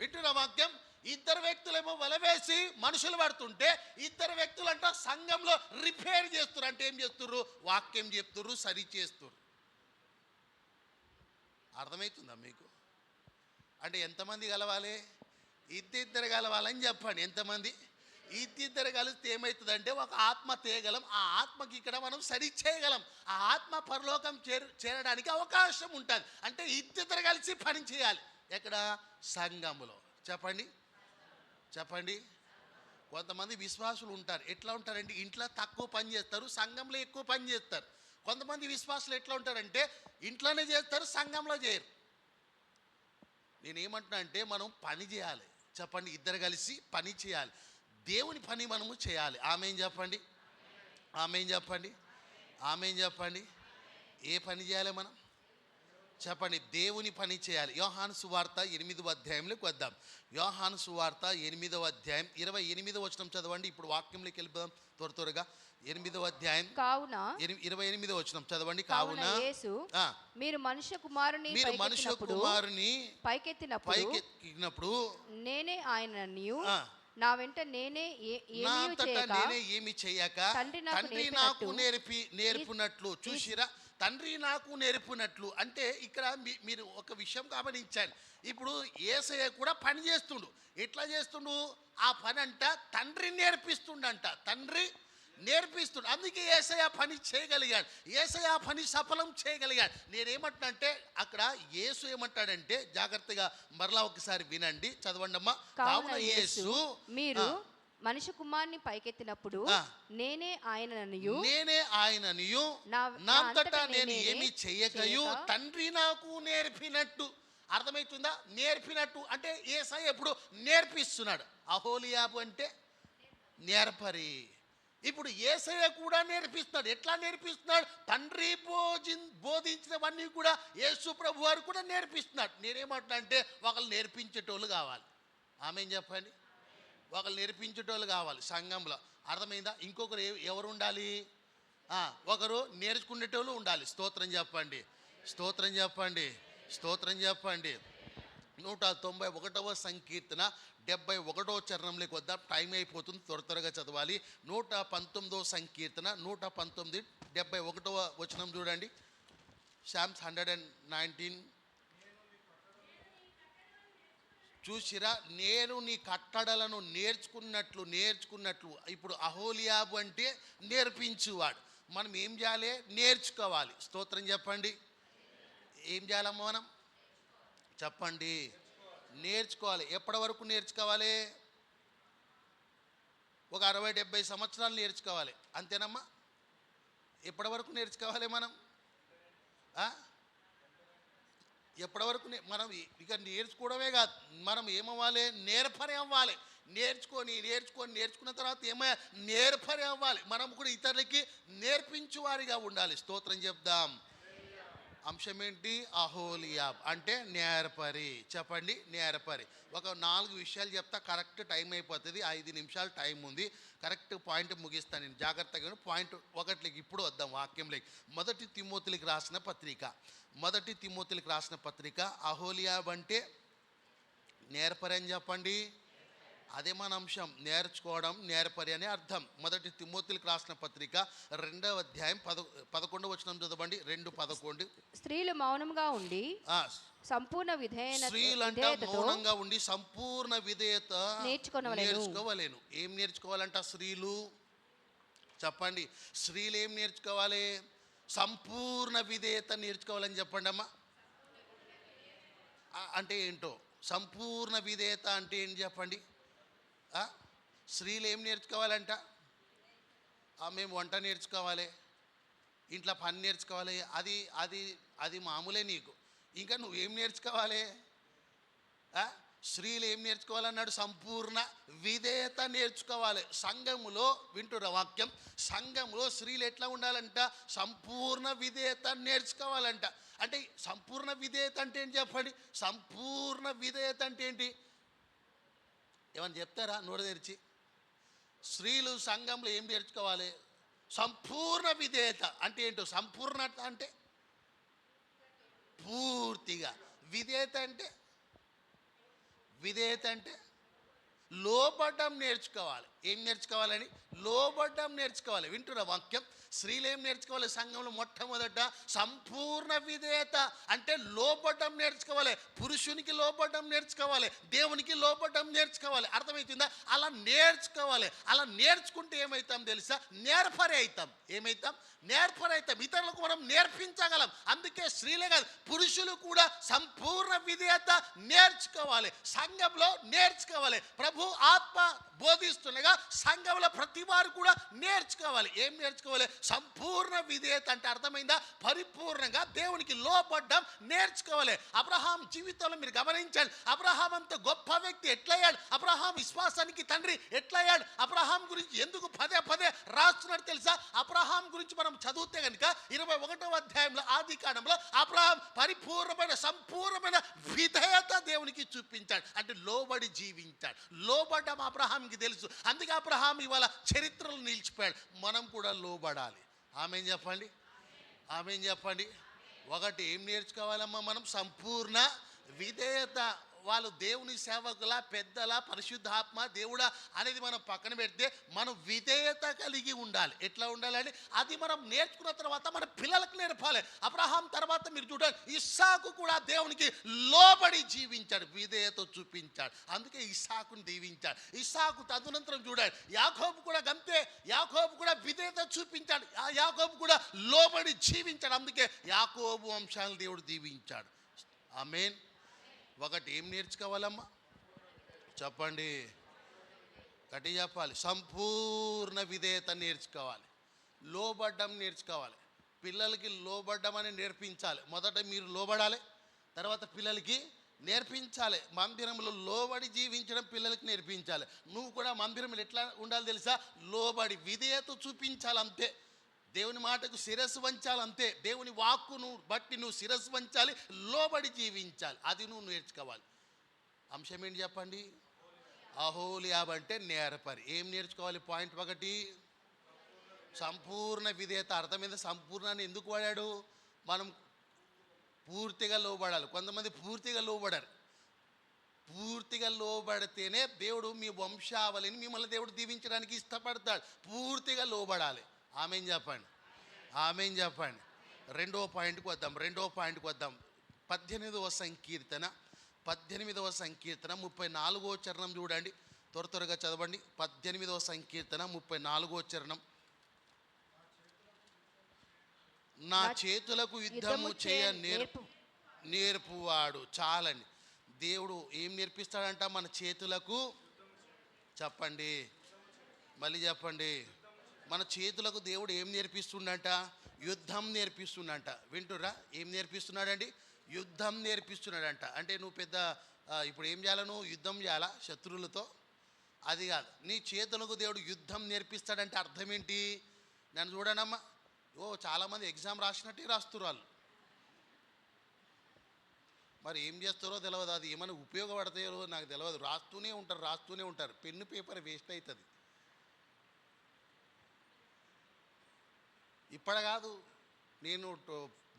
Speaker 7: వింటున్న వాక్యం? ఇద్దరు వ్యక్తులేమో వల వేసి మనుషులు పడుతుంటే ఇద్దరు వ్యక్తులు అంట సంఘంలో రిపేర్ చేస్తున్నారు. అంటే ఏం చేస్తుర్రు? వాక్యం చెప్తుర్రు, సరి చేస్తుర్రు. అర్థమవుతుందా మీకు? అంటే ఎంతమంది కలవాలి? ఇద్దరు కలవాలని చెప్పండి. ఎంతమంది? ఇద్దరు కలిస్తే ఏమవుతుందంటే ఒక ఆత్మ తేగలం. ఆ ఆత్మకి ఇక్కడ మనం సరి చేయగలం. ఆ ఆత్మ పరలోకం చేరడానికి అవకాశం ఉంటుంది. అంటే ఇద్దరు కలిసి పని చేయాలి. ఎక్కడ? సంఘములో. చెప్పండి. కొంతమంది విశ్వాసులు ఉంటారు. ఎట్లా ఉంటారంటే ఇంట్లో తక్కువ పని చేస్తారు, సంఘంలో ఎక్కువ పని చేస్తారు. కొంతమంది విశ్వాసులు ఎట్లా ఉంటారంటే ఇంట్లోనే చేస్తారు, సంఘంలో చేయరు. నేనేమంటున్నా అంటే మనం పని చేయాలి. చెప్పండి, ఇద్దరు కలిసి పని చేయాలి. దేవుని పని మనము చేయాలి. ఆమేన్ చెప్పండి. ఏ పని చేయాలి మనం? చెప్పండి, దేవుని పని చేయాలి. యోహాను సువార్త 8వ అధ్యాయంలోకి వద్దాం. యోహాను సువార్త 8వ అధ్యాయం 28వ వచనం చదవండి. ఇప్పుడు వాక్యంలోకి వెళ్ళిపోదాం త్వరగా. 8వ అధ్యాయం 28వ వచనం చదవండి. కావున
Speaker 8: యేసు మీరు మనుష్య కుమారుని
Speaker 7: పైకెత్తినప్పుడు
Speaker 8: నేనే ఆయననియు నా వెంట నేనే
Speaker 7: ఏమి చేయక తండ్రి నాకు నేర్పినట్లు. చూసిరా? తండ్రి నాకు నేర్పినట్లు అంటే ఇక్కడ మీరు ఒక విషయం గమనించాలి. ఇప్పుడు యేసయ్య కూడా పని చేస్తుండు. ఎట్లా చేస్తుండు? ఆ పని అంట తండ్రి నేర్పిస్తుండంట. అందుకే యేసయ్య పని చేయగలిగాడు. యేసయ్య పని సఫలం చేయగలిగాడు. నేనేమంటున్నా అంటే అక్కడ యేసు ఏమంటాడంటే, జాగ్రత్తగా మరలా ఒకసారి వినండి, చదవండి అమ్మా. కావున యేసు
Speaker 8: మీరు మనిషి కుమారుని పైకెత్తినప్పుడు నేనే ఆయననియు
Speaker 7: నాంతటా నేను ఏమి చెయ్యకయు తండ్రి నాకు నేర్పినట్టు. అర్థమవుతుందా? నేర్పినట్టు అంటే యేసయ్య ఎప్పుడు నేర్పిస్తున్నాడు. అహోలియాబు అంటే నేర్పరి. ఇప్పుడు యేసయ్య కూడా నేర్పిస్తున్నాడు. ఎట్లా నేర్పిస్తున్నాడు? తండ్రి బోధించినవన్నీ కూడా యేసు ప్రభు వారు కూడా నేర్పిస్తున్నాడు. నేనేమంటున్నా అంటే ఒకళ్ళు నేర్పించేటోళ్ళు కావాలి. ఆమేన్ చెప్పండి. ఒకళ్ళు నేర్పించేటోళ్ళు కావాలి సంఘంలో. అర్థమైందా? ఇంకొకరు ఎవరు ఉండాలి? ఒకరు నేర్చుకునేటోళ్ళు ఉండాలి. స్తోత్రం చెప్పండి. 191వ సంకీర్తన 71వ చరణంలోకి వద్దాం. టైం అయిపోతుంది, త్వరగా చదవాలి. 119వ సంకీర్తన 119 71వ వచనం చూడండి. Psalms 119. చూసిరా? నేను నీ కట్టడలను నేర్చుకున్నట్లు. ఇప్పుడు అహోలియాబు అంటే నేర్పించువాడు. మనం ఏం చేయాలి? నేర్చుకోవాలి. స్తోత్రం చెప్పండి. ఏం చేయాలమ్మా మనం? చెప్పండి, నేర్చుకోవాలి. ఎప్పటి వరకు నేర్చుకోవాలి? ఒక 60-70 సంవత్సరాలు నేర్చుకోవాలి, అంతేనమ్మా? ఎప్పటి వరకు నేర్చుకోవాలి మనం? ఎప్పటి వరకు మనం ఇక నేర్చుకోవడమే కాదు, మనం ఏమవ్వాలి? నేర్పరి అవ్వాలి. నేర్చుకున్న తర్వాత నేర్పరి అవ్వాలి. మనం కూడా ఇతరులకి నేర్పించువారిగా ఉండాలి. స్తోత్రం చెప్దాం. అంశం ఏంటి? అహోలియాబ్ అంటే నేర్పరి. చెప్పండి, నేర్పరి. ఒక 4 విషయాలు చెప్తా, కరెక్ట్ టైం అయిపోతుంది. 5 నిమిషాలు టైం ఉంది. కరెక్ట్ పాయింట్ ముగిస్తాను నేను, జాగ్రత్తగా. పాయింట్ 1 ఇప్పుడు వద్దాం వాక్యంలోకి. మొదటి తిమోతికి రాసిన పత్రిక. అహోలియాబ్ అంటే నేర్పరి అని చెప్పండి. అదే మన అంశం, నేర్చుకోవడం, నేర్పరి అనే అర్థం. మొదటి తిమోతికి రాసిన పత్రిక 2వ అధ్యాయం 11వ వచనం చదవండి. 2:11.
Speaker 8: స్త్రీలు మౌనంగా ఉండి సంపూర్ణ
Speaker 7: స్త్రీలంట మౌనంగా ఉండి సంపూర్ణ విధేయత నేర్చుకోవలేను. ఏం నేర్చుకోవాలంట స్త్రీలు? చెప్పండి, స్త్రీలు ఏం నేర్చుకోవాలి? సంపూర్ణ విధేయత నేర్చుకోవాలని చెప్పండి అమ్మా. అంటే ఏంటో సంపూర్ణ విధేయత అంటే ఏంటి చెప్పండి? స్త్రీలు ఏం నేర్చుకోవాలంట? మేము వంట నేర్చుకోవాలి, ఇంట్లో పని నేర్చుకోవాలి. అది మామూలే నీకు. ఇంకా నువ్వేం నేర్చుకోవాలి? స్త్రీలు ఏం నేర్చుకోవాలన్నాడు? సంపూర్ణ విధేయత నేర్చుకోవాలి. సంఘములో వింటున్న వాక్యం, సంఘంలో స్త్రీలు ఎట్లా ఉండాలంట? సంపూర్ణ విధేయత నేర్చుకోవాలంట. అంటే సంపూర్ణ విధేయత అంటే ఏంటి చెప్పండి? సంపూర్ణ విధేయత అంటే ఏంటి? ఏమన్నా చెప్తారా నోరు తెరిచి? స్త్రీలు సంఘంలో ఏం నేర్చుకోవాలి? సంపూర్ణ విధేయత అంటే ఏంటో? సంపూర్ణత అంటే పూర్తిగా. విధేయత అంటే లోబడ్డం నేర్చుకోవాలి. ఏం నేర్చుకోవాలని? లోబడ్డం నేర్చుకోవాలి. వింటున్న వాక్యం, స్త్రీలు ఏం నేర్చుకోవాలి సంఘంలో? మొట్టమొదట సంపూర్ణ విధేయత అంటే లోబడ్డం నేర్చుకోవాలి. పురుషునికి లోబడ్డం నేర్చుకోవాలి, దేవునికి లోబడ్డం నేర్చుకోవాలి. అర్థమవుతుందా? అలా నేర్చుకోవాలి. అలా నేర్చుకుంటే ఏమవుతాం తెలుసా? నేర్పరి అవుతాం. నేర్పరి అవుతాం. ఇతరులకు మనం నేర్పించగలం. అందుకే స్త్రీలే కాదు, పురుషులు కూడా సంపూర్ణ విధేయత నేర్చుకోవాలి. సంఘంలో నేర్చుకోవాలి. ప్రభు ఆత్మ బోధిస్తుండగా సంఘంలో ప్రతి వారు కూడా నేర్చుకోవాలి. ఏం నేర్చుకోవాలి? సంపూర్ణ విధేయత అంటే అర్థమైందా? పరిపూర్ణంగా దేవునికి లోబడ్డం నేర్చుకోవాలి. అబ్రహాం జీవితంలో మీరు గమనించండి, అబ్రహాం అంత గొప్ప వ్యక్తి ఎట్లయ్యాడు? అబ్రహాం విశ్వాసానికి తండ్రి ఎట్లయ్యాడు? అబ్రహాం గురించి ఎందుకు పదే రాస్తున్నట్టు తెలుసా? అబ్రహాం గురించి మనం చదివితే కనుక 21వ అధ్యాయంలో ఆదికాండంలో అబ్రహాం పరిపూర్ణమైన సంపూర్ణమైన విధేయత దేవునికి చూపించాడు. అంటే లోబడి జీవించాడు. లోబడ్డం అబ్రహాంకి తెలుసు. అందుకే అబ్రహాం ఇవాళ చరిత్రలో నిలిచిపోయాడు. మనం కూడా లోబడాలి. ఆమేన్ చెప్పండి. ఒకటి ఏం నేర్చుకోవాలమ్మా మనం? సంపూర్ణ విధేయత. వాళ్ళు దేవుని సేవకుల, పెద్దల, పరిశుద్ధాత్మ, దేవుడా అనేది మనం పక్కన పెడితే మనం విధేయత కలిగి ఉండాలి. ఎట్లా ఉండాలని? అది మనం నేర్చుకున్న తర్వాత మన పిల్లలకు నేర్పాలి. అబ్రహాం తర్వాత మీరు చూడండి, ఇస్సాకు కూడా దేవునికి లోబడి జీవించాడు, విధేయత చూపించాడు. అందుకే ఇస్సాకుని దీవించాడు. ఇస్సాకు తదనంతరం చూడాడు, యాకోబు కూడా గంతే. యాకోబు కూడా విధేయత చూపించాడు, యాకోబు కూడా లోబడి జీవించాడు. అందుకే యాకోబు వంశాలను దేవుడు దీవించాడు. ఆమేన్. ఒకటి ఏం నేర్చుకోవాలమ్మా? చెప్పండి, గట్టి చెప్పాలి. సంపూర్ణ విధేయత నేర్చుకోవాలి. లోబడ్డం నేర్చుకోవాలి. పిల్లలకి లోబడ్డం అని నేర్పించాలి. మొదట మీరు లోబడాలి, తర్వాత పిల్లలకి నేర్పించాలి. మందిరంలో లోబడి జీవించడం పిల్లలకి నేర్పించాలి. నువ్వు కూడా మందిరంలో ఎట్లా ఉండాలి తెలుసా? లోబడి విధేయత చూపించాలి. అంతే. దేవుని మాటకు శిరస్సు వంచాలి. అంతే. దేవుని వాక్కును బట్టి నువ్వు శిరస్సు వంచాలి, లోబడి జీవించాలి. అది నువ్వు నేర్చుకోవాలి. అంశం ఏంటి చెప్పండి? అహోలియాబ్ అంటే నేర్పరి. ఏం నేర్చుకోవాలి? పాయింట్ 1, సంపూర్ణ విధేయత. అర్థమైంది? సంపూర్ణాన్ని ఎందుకు వాడాడు? మనం పూర్తిగా లోబడాలి. కొంతమంది పూర్తిగా లోబడారు. పూర్తిగా లోబడితేనే దేవుడు మీ వంశావళిని మిమ్మల్ని దేవుడు దీవించడానికి ఇష్టపడతాడు. పూర్తిగా లోబడాలి. ఆమేన్ చెప్పండి. రెండవ పాయింట్కి వద్దాం. 18వ సంకీర్తన 34వ చరణం చూడండి. త్వరగా చదవండి. 18వ సంకీర్తన 34వ చరణం. నా చేతులకు యుద్ధము చేయ నేర్పువాడు. చాలండి. దేవుడు ఏం నేర్పిస్తాడంట మన చేతులకు? చెప్పండి, మళ్ళీ చెప్పండి. మన చేతులకు దేవుడు ఏం నేర్పిస్తుండంట? యుద్ధం నేర్పిస్తుండంట. వింటురా? ఏం నేర్పిస్తున్నాడండి? యుద్ధం నేర్పిస్తున్నాడంట. అంటే నువ్వు పెద్ద ఇప్పుడు ఏం చేయాలా? నువ్వు యుద్ధం చేయాలా శత్రువులతో? అది కాదు. నీ చేతులకు దేవుడు యుద్ధం నేర్పిస్తాడంటే అర్థం ఏంటి? నన్ను చూడనమ్మా, చాలామంది ఎగ్జామ్ రాసినట్టే రాస్తున్నారు వాళ్ళు. మరి ఏం చేస్తారో తెలియదు, అది ఏమైనా ఉపయోగపడతాయో నాకు తెలియదు. రాస్తూనే ఉంటారు. పెన్ను పేపర్ వేస్ట్ అవుతుంది. ఇప్పటి కాదు, నేను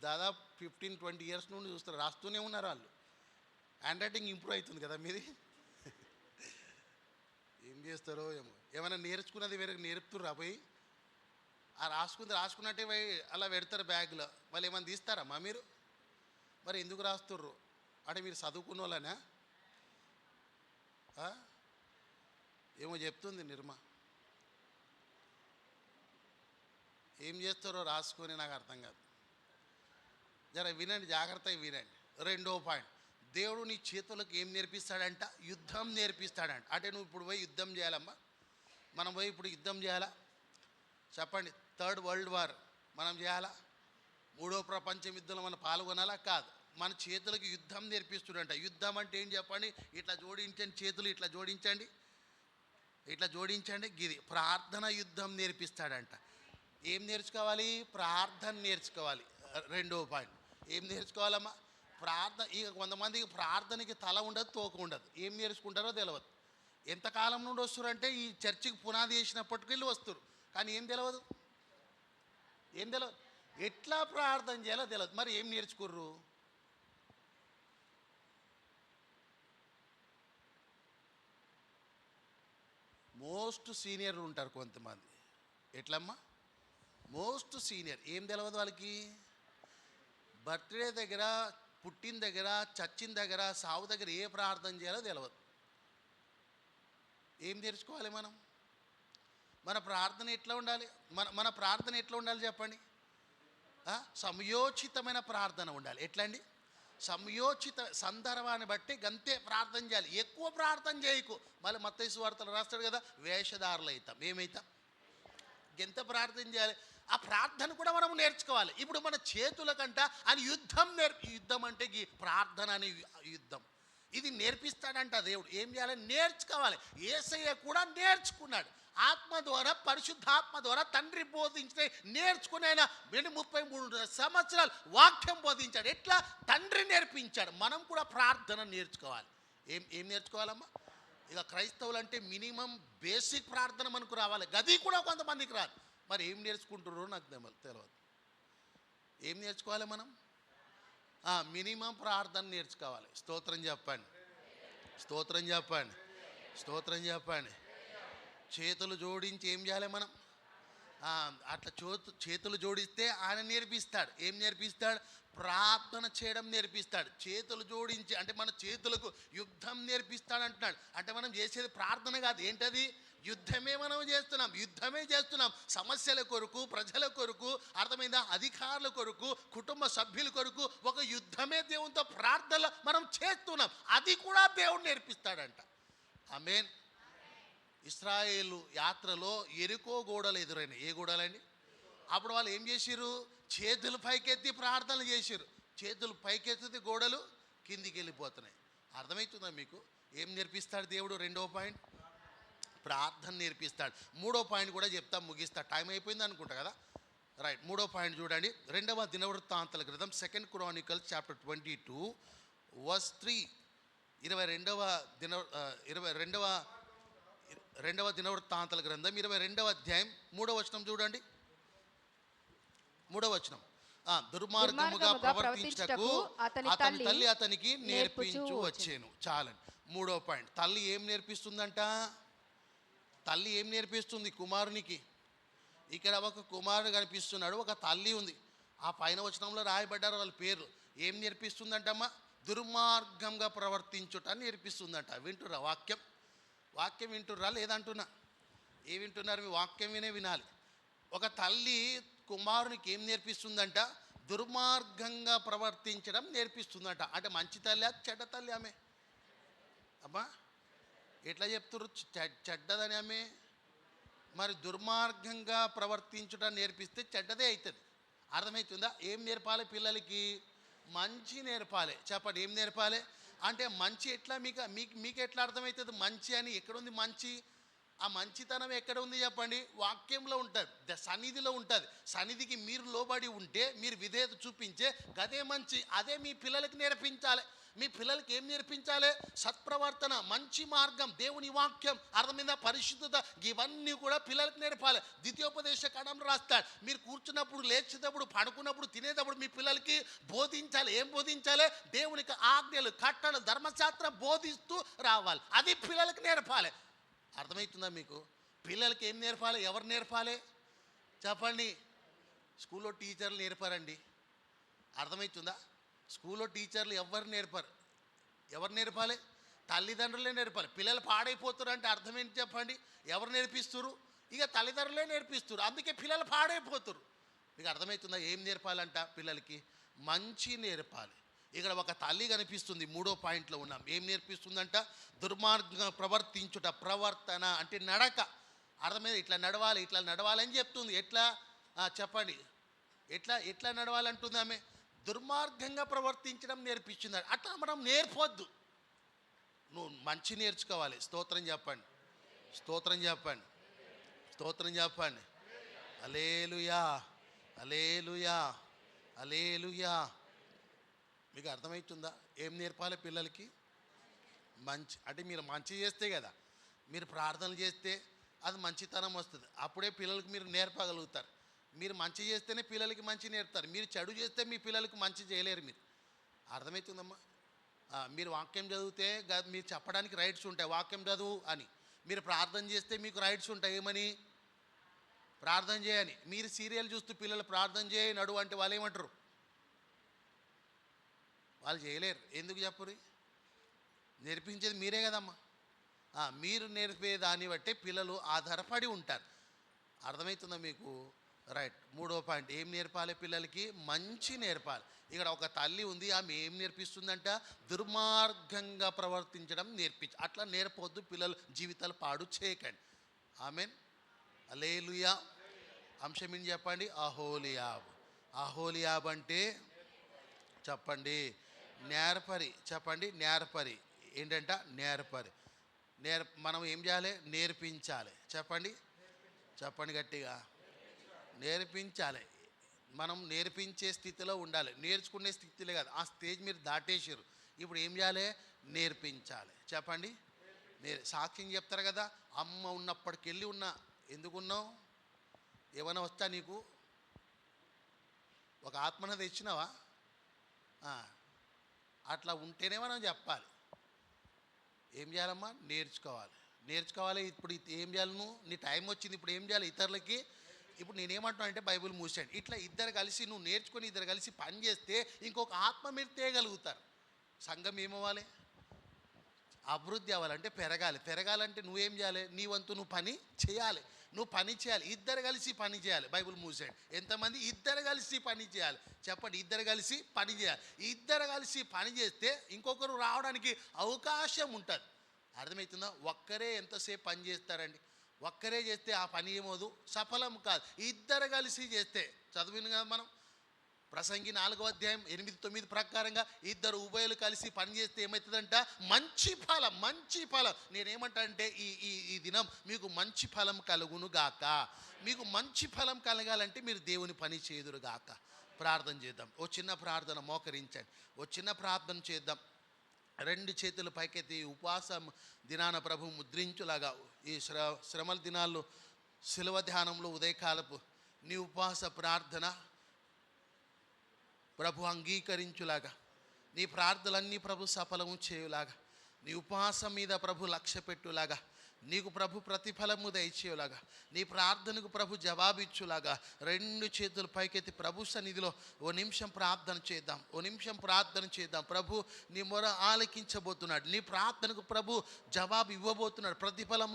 Speaker 7: దాదాపు 15-20 ఇయర్స్ నుండి చూస్తారు, రాస్తూనే ఉన్నారు వాళ్ళు. హ్యాండ్ రైటింగ్ ఇంప్రూవ్ అవుతుంది కదా మీది. ఏం చేస్తారో ఏమో, ఏమైనా నేర్చుకున్నది వేరే నేర్పుతుర్రా పోయి? ఆ రాసుకున్నట్టే పోయి అలా పెడతారు బ్యాగ్లో. వాళ్ళు ఏమైనా తీస్తారమ్మా మీరు? మరి ఎందుకు రాస్తుర్రు అంటే మీరు చదువుకున్న వాళ్ళనా? ఏమో చెప్తుంది నిర్మ. ఏం చేస్తారో రాసుకొని నాకు అర్థం కాదు. జర వినండి, జాగ్రత్తగా వినండి. రెండో పాయింట్, దేవుడు నీ చేతులకు ఏం నేర్పిస్తాడంట? యుద్ధం నేర్పిస్తాడంట. అంటే నువ్వు ఇప్పుడు పోయి యుద్ధం చేయాలమ్మా. మనం పోయి ఇప్పుడు యుద్ధం చేయాలా? చెప్పండి. 3rd వరల్డ్ వార్ మనం చేయాలా? 3వ ప్రపంచ యుద్ధంలో మనం పాల్గొనాలా? కాదు. మన చేతులకు యుద్ధం నేర్పిస్తుడంట. యుద్ధం అంటే ఏం చెప్పండి? ఇట్లా జోడించండి, చేతులు ఇట్లా జోడించండి. గిది ప్రార్థన యుద్ధం నేర్పిస్తాడంట. ఏం నేర్చుకోవాలి? ప్రార్థన నేర్చుకోవాలి. రెండో పాయింట్, ఏం నేర్చుకోవాలమ్మా? ప్రార్థన. ఇక కొంతమందికి ప్రార్థనకి తల ఉండదు, తోక ఉండదు. ఏం నేర్చుకుంటారో తెలియదు. ఎంతకాలం నుండి వస్తురంటే ఈ చర్చికి పునాది వేసినప్పటికి వెళ్ళి వస్తారు, కానీ ఏం తెలియదు. ఎట్లా ప్రార్థన చేయాలో తెలియదు. మరి ఏం నేర్చుకుర్రు? మోస్ట్ సీనియర్లు ఉంటారు కొంతమంది. ఎట్లమ్మా? Most senior. ఏం తెలియదు వాళ్ళకి? బర్త్డే దగ్గర, పుట్టిన దగ్గర, చచ్చిన దగ్గర, సావు దగ్గర ఏ ప్రార్థన చేయాలో తెలియదు. ఏం నేర్చుకోవాలి మనం? మన ప్రార్థన ఎట్లా ఉండాలి? మన ప్రార్థన ఎట్లా ఉండాలి చెప్పండి? సమయోచితమైన ప్రార్థన ఉండాలి. ఎట్లా అండి? సమయోచిత సందర్భాన్ని బట్టి గంతే ప్రార్థన చేయాలి. ఎక్కువ ప్రార్థన చేయకు. మళ్ళీ మత్తయి సువార్తలో రాస్తాడు కదా, వేషధారులు అవుతాం. ఏమవుతాం? ఎంత ప్రార్థన చేయాలి? ఆ ప్రార్థన కూడా మనం నేర్చుకోవాలి. ఇప్పుడు మన చేతులకంట అని యుద్ధం అంటే ఈ ప్రార్థన అనే యుద్ధం ఇది నేర్పిస్తాడంట దేవుడు. ఏం చేయాలి? నేర్చుకోవాలి. యేసయ్య కూడా నేర్చుకున్నాడు. ఆత్మ ద్వారా, పరిశుద్ధాత్మ ద్వారా తండ్రి బోధించిన నేర్చుకుని ఆయన 33 సంవత్సరాలు వాక్యం బోధించాడు. ఎట్లా? తండ్రి నేర్పించాడు. మనం కూడా ప్రార్థన నేర్చుకోవాలి. ఏం నేర్చుకోవాలమ్మా? ఇక క్రైస్తవులు అంటే మినిమం బేసిక్ ప్రార్థన మనకు రావాలి. గది కూడా కొంతమందికి రాదు. మరి ఏం నేర్చుకుంటున్నారో నాకు తెలియదు. ఏం నేర్చుకోవాలి మనం? మినిమం ప్రార్థన నేర్చుకోవాలి. స్తోత్రం చెప్పండి. చేతులు జోడించి ఏం చేయాలి మనం? అట్లా చేతులు జోడిస్తే ఆయన నేర్పిస్తాడు. ఏం నేర్పిస్తాడు? ప్రార్థన చేయడం నేర్పిస్తాడు. చేతులు జోడించి అంటే మన చేతులకు యుద్ధం నేర్పిస్తాడు అంటున్నాడు. అంటే మనం చేసేది ప్రార్థన కాదు. ఏంటది? యుద్ధమే మనం చేస్తున్నాం. సమస్యల కొరకు, ప్రజల కొరకు, అర్థమైందా? అధికారుల కొరకు, కుటుంబ సభ్యుల కొరకు ఒక యుద్ధమే దేవునితో ప్రార్థనలో మనం చేస్తున్నాం. అది కూడా దేవుడు నేర్పిస్తాడంట. ఆమేన్. ఇశ్రాయేలు యాత్రలో ఎరికో గోడలు ఎదురైనాయి. ఏ గోడలండి? అప్పుడు వాళ్ళు ఏం చేసిర్రు? చేతులు పైకెత్తి ప్రార్థనలు చేసిర్రు. చేతులు పైకెత్తితే గోడలు కిందికి వెళ్ళిపోతున్నాయి. అర్థమవుతుందా మీకు? ఏం నేర్పిస్తాడు దేవుడు? రెండో పాయింట్, ప్రార్థన నేర్పిస్తాడు. మూడో పాయింట్ కూడా చెప్తా, ముగిస్తా. టైం అయిపోయింది అనుకుంటా కదా, రైట్. మూడో పాయింట్ చూడండి. 2వ దినవృత్తాంతాల గ్రంథం, 2 Chronicles chapter 22 verse 3. 22వ దినవృత్తాంతాల గ్రంథం 22వ అధ్యాయం 3వ వచనం చూడండి. 3వ వచనం, దుర్మార్గముగా ప్రవర్తించుటకు అతని తల్లి అతనికి నేర్పించు వచ్చేను. చాలండి. మూడో పాయింట్, తల్లి ఏం నేర్పిస్తుందంట? తల్లి ఏం నేర్పిస్తుంది కుమారునికి? ఇక్కడ ఒక కుమారుడు కనిపిస్తున్నాడు, ఒక తల్లి ఉంది. ఆ పైన వచనంలో రాయబడ్డారు వాళ్ళ పేర్లు. ఏం నేర్పిస్తుందంటమ్మా? దుర్మార్గంగా ప్రవర్తించుట నేర్పిస్తుందంట. వింటుర్రా? వాక్యం వింటుర్రా లేదంటున్నా? ఏ వింటున్నారు? మీ వాక్యం వినాలి. ఒక తల్లి కుమారునికి ఏం నేర్పిస్తుందంట? దుర్మార్గంగా ప్రవర్తించడం నేర్పిస్తుందంట. అంటే మంచి తల్లి, చెడ్డ తల్లి? ఆమె అబ్బా ఎట్లా చెప్తున్నారు చెడ్డదని ఆమె? మరి దుర్మార్గంగా ప్రవర్తించుట నేర్పిస్తే చెడ్డదే అవుతుంది. అర్థమవుతుందా? ఏం నేర్పాలి పిల్లలకి? మంచి నేర్పాలి. చెప్పండి, ఏం నేర్పాలి అంటే మంచి ఎట్లా మీకు ఎట్లా అర్థమవుతుంది మంచి అని? ఎక్కడుంది మంచి? ఆ మంచితనం ఎక్కడ ఉంది చెప్పండి? వాక్యంలో ఉంటుంది, సన్నిధిలో ఉంటుంది. సన్నిధికి మీరు లోబడి ఉంటే, మీరు విధేయత చూపించే గదే మంచి. అదే మీ పిల్లలకి నేర్పించాలి. మీ పిల్లలకి ఏం నేర్పించాలి? సత్ప్రవర్తన, మంచి మార్గం, దేవుని వాక్యం, అర్థమైందా? పరిశుద్ధత, ఇవన్నీ కూడా పిల్లలకు నేర్పాలి. ద్వితీయోపదేశ కాండంలో రాస్తాడు, మీరు కూర్చున్నప్పుడు, లేచేటప్పుడు, పడుకున్నప్పుడు, తినేటప్పుడు మీ పిల్లలకి బోధించాలి. ఏం బోధించాలి? దేవునికి ఆజ్ఞలు, కట్టడలు, ధర్మశాస్త్రం బోధిస్తూ రావాలి. అది పిల్లలకు నేర్పాలి. అర్థమవుతుందా మీకు? పిల్లలకి ఏం నేర్పాలి? ఎవరు నేర్పాలి చెప్పండి? స్కూల్లో టీచర్లు నేర్పారండి. అర్థమవుతుందా? స్కూల్లో టీచర్లు ఎవరు నేర్పరు. ఎవరు నేర్పాలి? తల్లిదండ్రులే నేర్పాలి. పిల్లలు పాడైపోతారు అంటే అర్థం ఏంటి చెప్పండి? ఎవరు నేర్పిస్తున్నారు? ఇక తల్లిదండ్రులే నేర్పిస్తున్నారు. అందుకే పిల్లలు పాడైపోతారు. మీకు అర్థమవుతుందా? ఏం నేర్పాలంట పిల్లలకి? మంచి నేర్పాలి. ఇక్కడ ఒక తల్లి కనిపిస్తుంది, 3వ పాయింట్లో ఉన్నాం. ఏం నేర్పిస్తుందంట? దుర్మార్గంగా ప్రవర్తించుట, ప్రవర్తన అంటే నడక. అర్థమైంది? ఇట్లా నడవాలి, ఇట్లా నడవాలని చెప్తుంది. ఎట్లా చెప్పండి? ఎట్లా నడవాలంటుంది ఆమె? దుర్మార్గంగా ప్రవర్తించడం నేర్పించింది. అట్లా మనం నేర్పొద్దు. నువ్వు మంచి నేర్చుకోవాలి. స్తోత్రం చెప్పండి, స్తోత్రం చెప్పండి, స్తోత్రం చెప్పండి. హల్లెలూయా, హల్లెలూయా, హల్లెలూయా. మీకు అర్థమవుతుందా? ఏం నేర్పాలి పిల్లలకి? మంచి అంటే మీరు మంచి చేస్తే కదా, మీరు ప్రార్థనలు చేస్తే అది మంచితనం వస్తుంది. అప్పుడే పిల్లలకి మీరు నేర్పగలుగుతారు. మీరు మంచి చేస్తేనే పిల్లలకి మంచి నేర్పుతారు. మీరు చెడు చేస్తే మీ పిల్లలకి మంచి చేయలేరు. మీరు అర్థమవుతుందమ్మా? మీరు వాక్యం చదివితే మీరు చెప్పడానికి రైట్స్ ఉంటాయి, వాక్యం చదువు అని. మీరు ప్రార్థన చేస్తే మీకు రైట్స్ ఉంటాయి, ఏమని? ప్రార్థన చేయని. మీరు సీరియల్ చూస్తూ పిల్లలు ప్రార్థన చేయి నడువు అంటే వాళ్ళు ఏమంటారు? వాళ్ళు చేయలేరు. ఎందుకు చెప్పురి? నేర్పించేది మీరే కదమ్మా. మీరు నేర్పే దాన్ని బట్టే పిల్లలు ఆధారపడి ఉంటారు. అర్థమవుతుందా మీకు? రైట్. 3వ పాయింట్, ఏం నేర్పాలి పిల్లలకి? మంచి నేర్పాలి. ఇక్కడ ఒక తల్లి ఉంది, ఆమె ఏం నేర్పిస్తుందంట? దుర్మార్గంగా ప్రవర్తించడం అట్లా నేర్పొద్దు. పిల్లలు జీవితాలు పాడు చేయకండి. ఆమెన్, హల్లెలూయా. అంశం ఏంటి చెప్పండి? అహోలియాబ్. అహోలియాబ్ అంటే చెప్పండి? నేర్పరి. చెప్పండి, నేర్పరి. ఏంటంట? నేర్పరి. మనం ఏం చేయాలి? నేర్పించాలి. చెప్పండి, చెప్పండి గట్టిగా. నేర్పించాలి. మనం నేర్పించే స్థితిలో ఉండాలి, నేర్చుకునే స్థితిలో కాదు. ఆ స్టేజ్ మీరు దాటేసారు. ఇప్పుడు ఏం చేయాలి? నేర్పించాలి. చెప్పండి. సాక్ష్యం చెప్తారు కదా, అమ్మ ఉన్నప్పటికెళ్ళి ఉన్నా. ఎందుకున్నావు? ఏమైనా వస్తా నీకు? ఒక ఆత్మన తెచ్చినావా? అట్లా ఉంటేనే మనం చెప్పాలి. ఏం చేయాలమ్మా? నేర్చుకోవాలి. ఇప్పుడు ఏం చేయాలి? నువ్వు నీ టైం వచ్చింది, ఇప్పుడు ఏం చేయాలి? ఇతరులకి ఇప్పుడు నేనేమంటున్నా అంటే బైబిల్ మూసాడు. ఇట్లా ఇద్దరు కలిసి నువ్వు నేర్చుకొని ఇద్దరు కలిసి పని చేస్తే ఇంకొక ఆత్మ మీరు తేయగలుగుతారు. సంఘం ఏమవ్వాలి? అభివృద్ధి అవ్వాలంటే పెరగాలంటే నువ్వేం చేయాలి? నీ వంతు నువ్వు పని చేయాలి. ఇద్దరు కలిసి పని చేయాలి. బైబిల్ మూసాడు. ఎంతమంది? ఇద్దరు కలిసి పని చేయాలి. చెప్పండి, ఇద్దరు కలిసి పని చేయాలి. ఇద్దరు కలిసి పని చేస్తే ఇంకొకరు రావడానికి అవకాశం ఉంటుంది. అర్థమవుతుందా? ఒక్కరే ఎంతసేపు పని చేస్తారండి? ఒక్కరే చేస్తే ఆ పని ఏమోదు, సఫలం కాదు. ఇద్దరు కలిసి చేస్తే, చదివిన కదా మనం ప్రసంగి 4వ అధ్యాయం 8-9 ప్రకారంగా ఇద్దరు ఉభయులు కలిసి పనిచేస్తే ఏమవుతుందంట? మంచి ఫలం. నేనేమంటా అంటే ఈ దినం మీకు మంచి ఫలం కలుగును గాక. మీకు మంచి ఫలం కలగాలంటే మీరు దేవుని పని చేదురు గాక. ప్రార్థన చేద్దాం. ఓ చిన్న ప్రార్థన మోకరించండి. ఓ చిన్న ప్రార్థన చేద్దాం. 2 చేతులు పైకెత్తి ఉపవాసం దినాన ప్రభు ముద్రించులాగా ఈ శ్రమల దినాల్లో శిలువ ధ్యానంలో ఉదయకాలపు నీ ఉపవాస ప్రార్థన ప్రభు అంగీకరించులాగా, నీ ప్రార్థనలన్నీ ప్రభు సఫలము చేయులాగా, నీ ఉపవాసం మీద ప్రభు లక్ష్య పెట్టులాగా, నీకు ప్రభు ప్రతిఫలము దయచేయులాగా, నీ ప్రార్థనకు ప్రభు జవాబిచ్చులాగా 2 చేతులు పైకెత్తి ప్రభు సన్నిధిలో ఓ నిమిషం ప్రార్థన చేద్దాం. ప్రభు నీ మొర ఆలకించబోతున్నాడు. నీ ప్రార్థనకు ప్రభు జవాబు ఇవ్వబోతున్నాడు. ప్రతిఫలం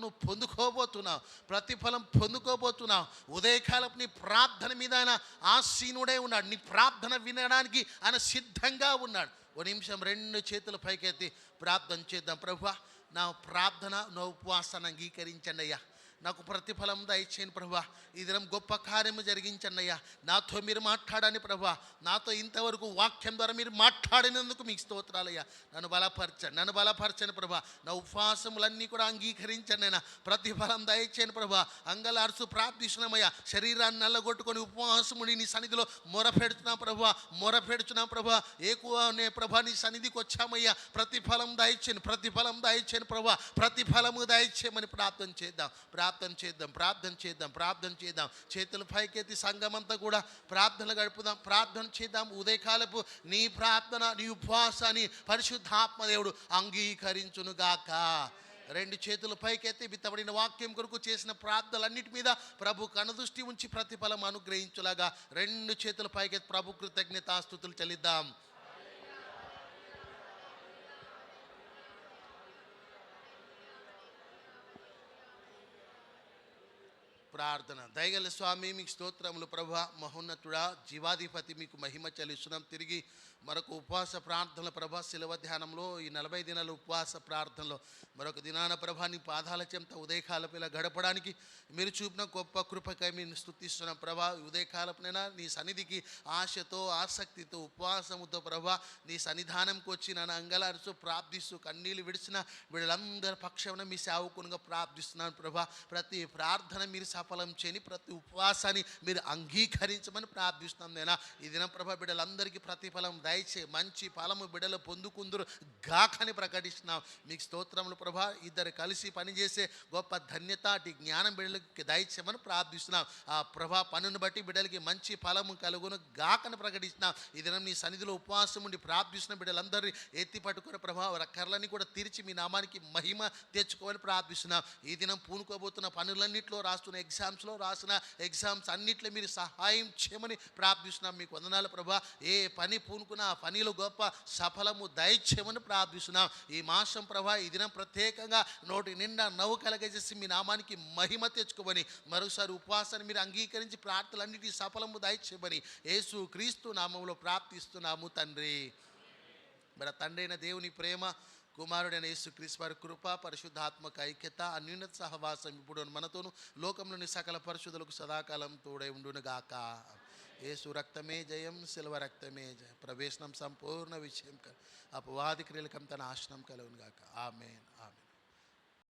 Speaker 7: పొందుకోబోతున్నావు. ఉదయకాలపు నీ ప్రార్థన మీద ఆయన ఆసీనుడై ఉన్నాడు. నీ ప్రార్థన వినడానికి ఆయన సిద్ధంగా ఉన్నాడు. ఓ నిమిషం రెండు చేతులు పైకెత్తి ప్రార్థన చేద్దాం. ప్రభువా, నా ప్రార్థన నా ఉపవాసాన్ని అంగీకరించండి అయ్యా. నాకు ప్రతిఫలం దయచేయండి ప్రభా. ఈ దినం గొప్ప కార్యము జరిగించండి అయ్యా. నాతో మీరు మాట్లాడండి ప్రభా. నాతో ఇంతవరకు వాక్యం ద్వారా మీరు మాట్లాడినందుకు మీకు స్తోత్రాలయ్యా. నన్ను బలపరచండి ప్రభా. నా ఉపవాసములన్నీ కూడా అంగీకరించండి అయినా. ప్రతిఫలం దయచేయండి ప్రభా. అంగలార్చు ప్రార్థిస్తున్నామయ్యా. శరీరాన్ని నల్లగొట్టుకొని ఉపవాసముడి నీ సన్నిధిలో మొరపెడుతున్నాం ప్రభా. ఎక్కువనే ప్రభా నీ సన్నిధికి వచ్చామయ్యా. ప్రతిఫలం దయచేయండి ప్రభా. ప్రతిఫలము దయచేయమని ప్రార్థన చేద్దాం. చేతులు పైకెత్తి సంఘమంతా కూడా ప్రార్థన గడుపుదాం. ప్రార్థన చేద్దాం. ఉదయకాలపు నీ ప్రార్థన, నీ ఉపవాసాన్ని పరిశుద్ధాత్మ దేవుడు అంగీకరించునుగాక. రెండు చేతులు పైకెత్తి విత్తబడిన వాక్యం కొరకు చేసిన ప్రార్థనలన్నిటి మీద ప్రభు కనుదృష్టి ఉంచి ప్రతిఫలం అనుగ్రహించులాగా రెండు చేతులు పైకెత్తి ప్రభు కృతజ్ఞతాస్తుతులు చెల్లిద్దాం. ప్రార్థన. దయగల స్వామి, మీకు స్తోత్రములు ప్రభా. మహోన్నతుడా, జీవాధిపతి, మీకు మహిమ చెల్లిస్తున్నాం. తిరిగి మరొక ఉపవాస ప్రార్థనల ప్రభా, శిలవ ధ్యానంలో ఈ 40 దినాల ఉపవాస ప్రార్థనలో మరొక దినాన ప్రభా నీ పాదాల చెంత ఉదయకాలపు ఇలా గడపడానికి మీరు చూపిన గొప్ప కృపకై మేము స్తుతిస్తున్నాం ప్రభా. ఉదయకాలపునైనా నీ సన్నిధికి ఆశతో, ఆసక్తితో, ఉపవాసముతో ప్రభా నీ సన్నిధానంకి వచ్చి నన్ను అంగలారుస్తూ ప్రార్థిస్తూ కన్నీళ్ళు విడిచిన వీళ్ళందరి పక్షమున మీ సేవకునిగా ప్రార్థిస్తున్నాను ప్రభా. ప్రతి ప్రార్థన మీరు సఫలం చేయని, ప్రతి ఉపవాసాన్ని మీరు అంగీకరించమని ప్రార్థిస్తున్నాం. నేనా ఈ దినం ప్రభా బిడ్డలందరికీ ప్రతిఫలం దయచే, మంచి ఫలము బిడ్డలు పొందుకుందరు గాకని ప్రకటిస్తున్నాం. మీకు స్తోత్రములు ప్రభా. ఇద్దరు కలిసి పనిచేసే గొప్ప ధన్యత, అటు జ్ఞానం బిడ్డలకి దయచేయమని ప్రార్థిస్తున్నాం. ఆ ప్రభా పనును బట్టి బిడ్డలకి మంచి ఫలము కలుగును గాకని ప్రకటిస్తున్నాం. ఈ దినం నీ సన్నిధిలో ఉపవాసం ఉండి ప్రార్థిస్తున్న బిడ్డలందరినీ ఎత్తి పట్టుకుని ప్రభా వారి కర్రలన్నీ కూడా తీర్చి మీ నామానికి మహిమ తెచ్చుకోమని ప్రార్థిస్తున్నాం. ఈ దినం పూనుకోబోతున్న పనులన్నింటిలో రాస్తున్న ఎగ్జామ్స్లో రాసిన ఎగ్జామ్స్ అన్నింటిలో మీరు సహాయం చేయమని ప్రార్థిస్తున్నాం. మీకు వందనాలు ప్రభా. ఏ పని పూనుకున్న ఆ పనిలో గొప్ప సఫలము దయచేయమని ప్రార్థిస్తున్నాం. ఈ మాసం ప్రభా ఈ దినం ప్రత్యేకంగా నోటి నిండా నవ్వు కలగజేసి మీ నామానికి మహిమ తెచ్చుకోమని మరోసారి ఉపవాసాన్ని మీరు అంగీకరించి ప్రార్థనలన్నిటి సఫలము దయచేయమని యేసు క్రీస్తు నామములో ప్రార్థిస్తున్నాము తండ్రి. మరి తండ్రి అయిన దేవుని ప్రేమ, కుమారుడైన యేసుక్రీస్తు వారి కృప, పరిశుద్ధాత్మక ఐక్యత, అన్యోన్యత సహవాసం ఇప్పుడు మనతోను లోకంలోని సకల పరిశుద్ధులకు సదాకాలం తోడై ఉండునుగాక. యేసు రక్తమే జయం, శిల్వ రక్తమే జయం. ప్రవేశనం సంపూర్ణ విజయం, అపవాది క్రియలకం తన నాశనం కలుగునుగాక. ఆమేన్.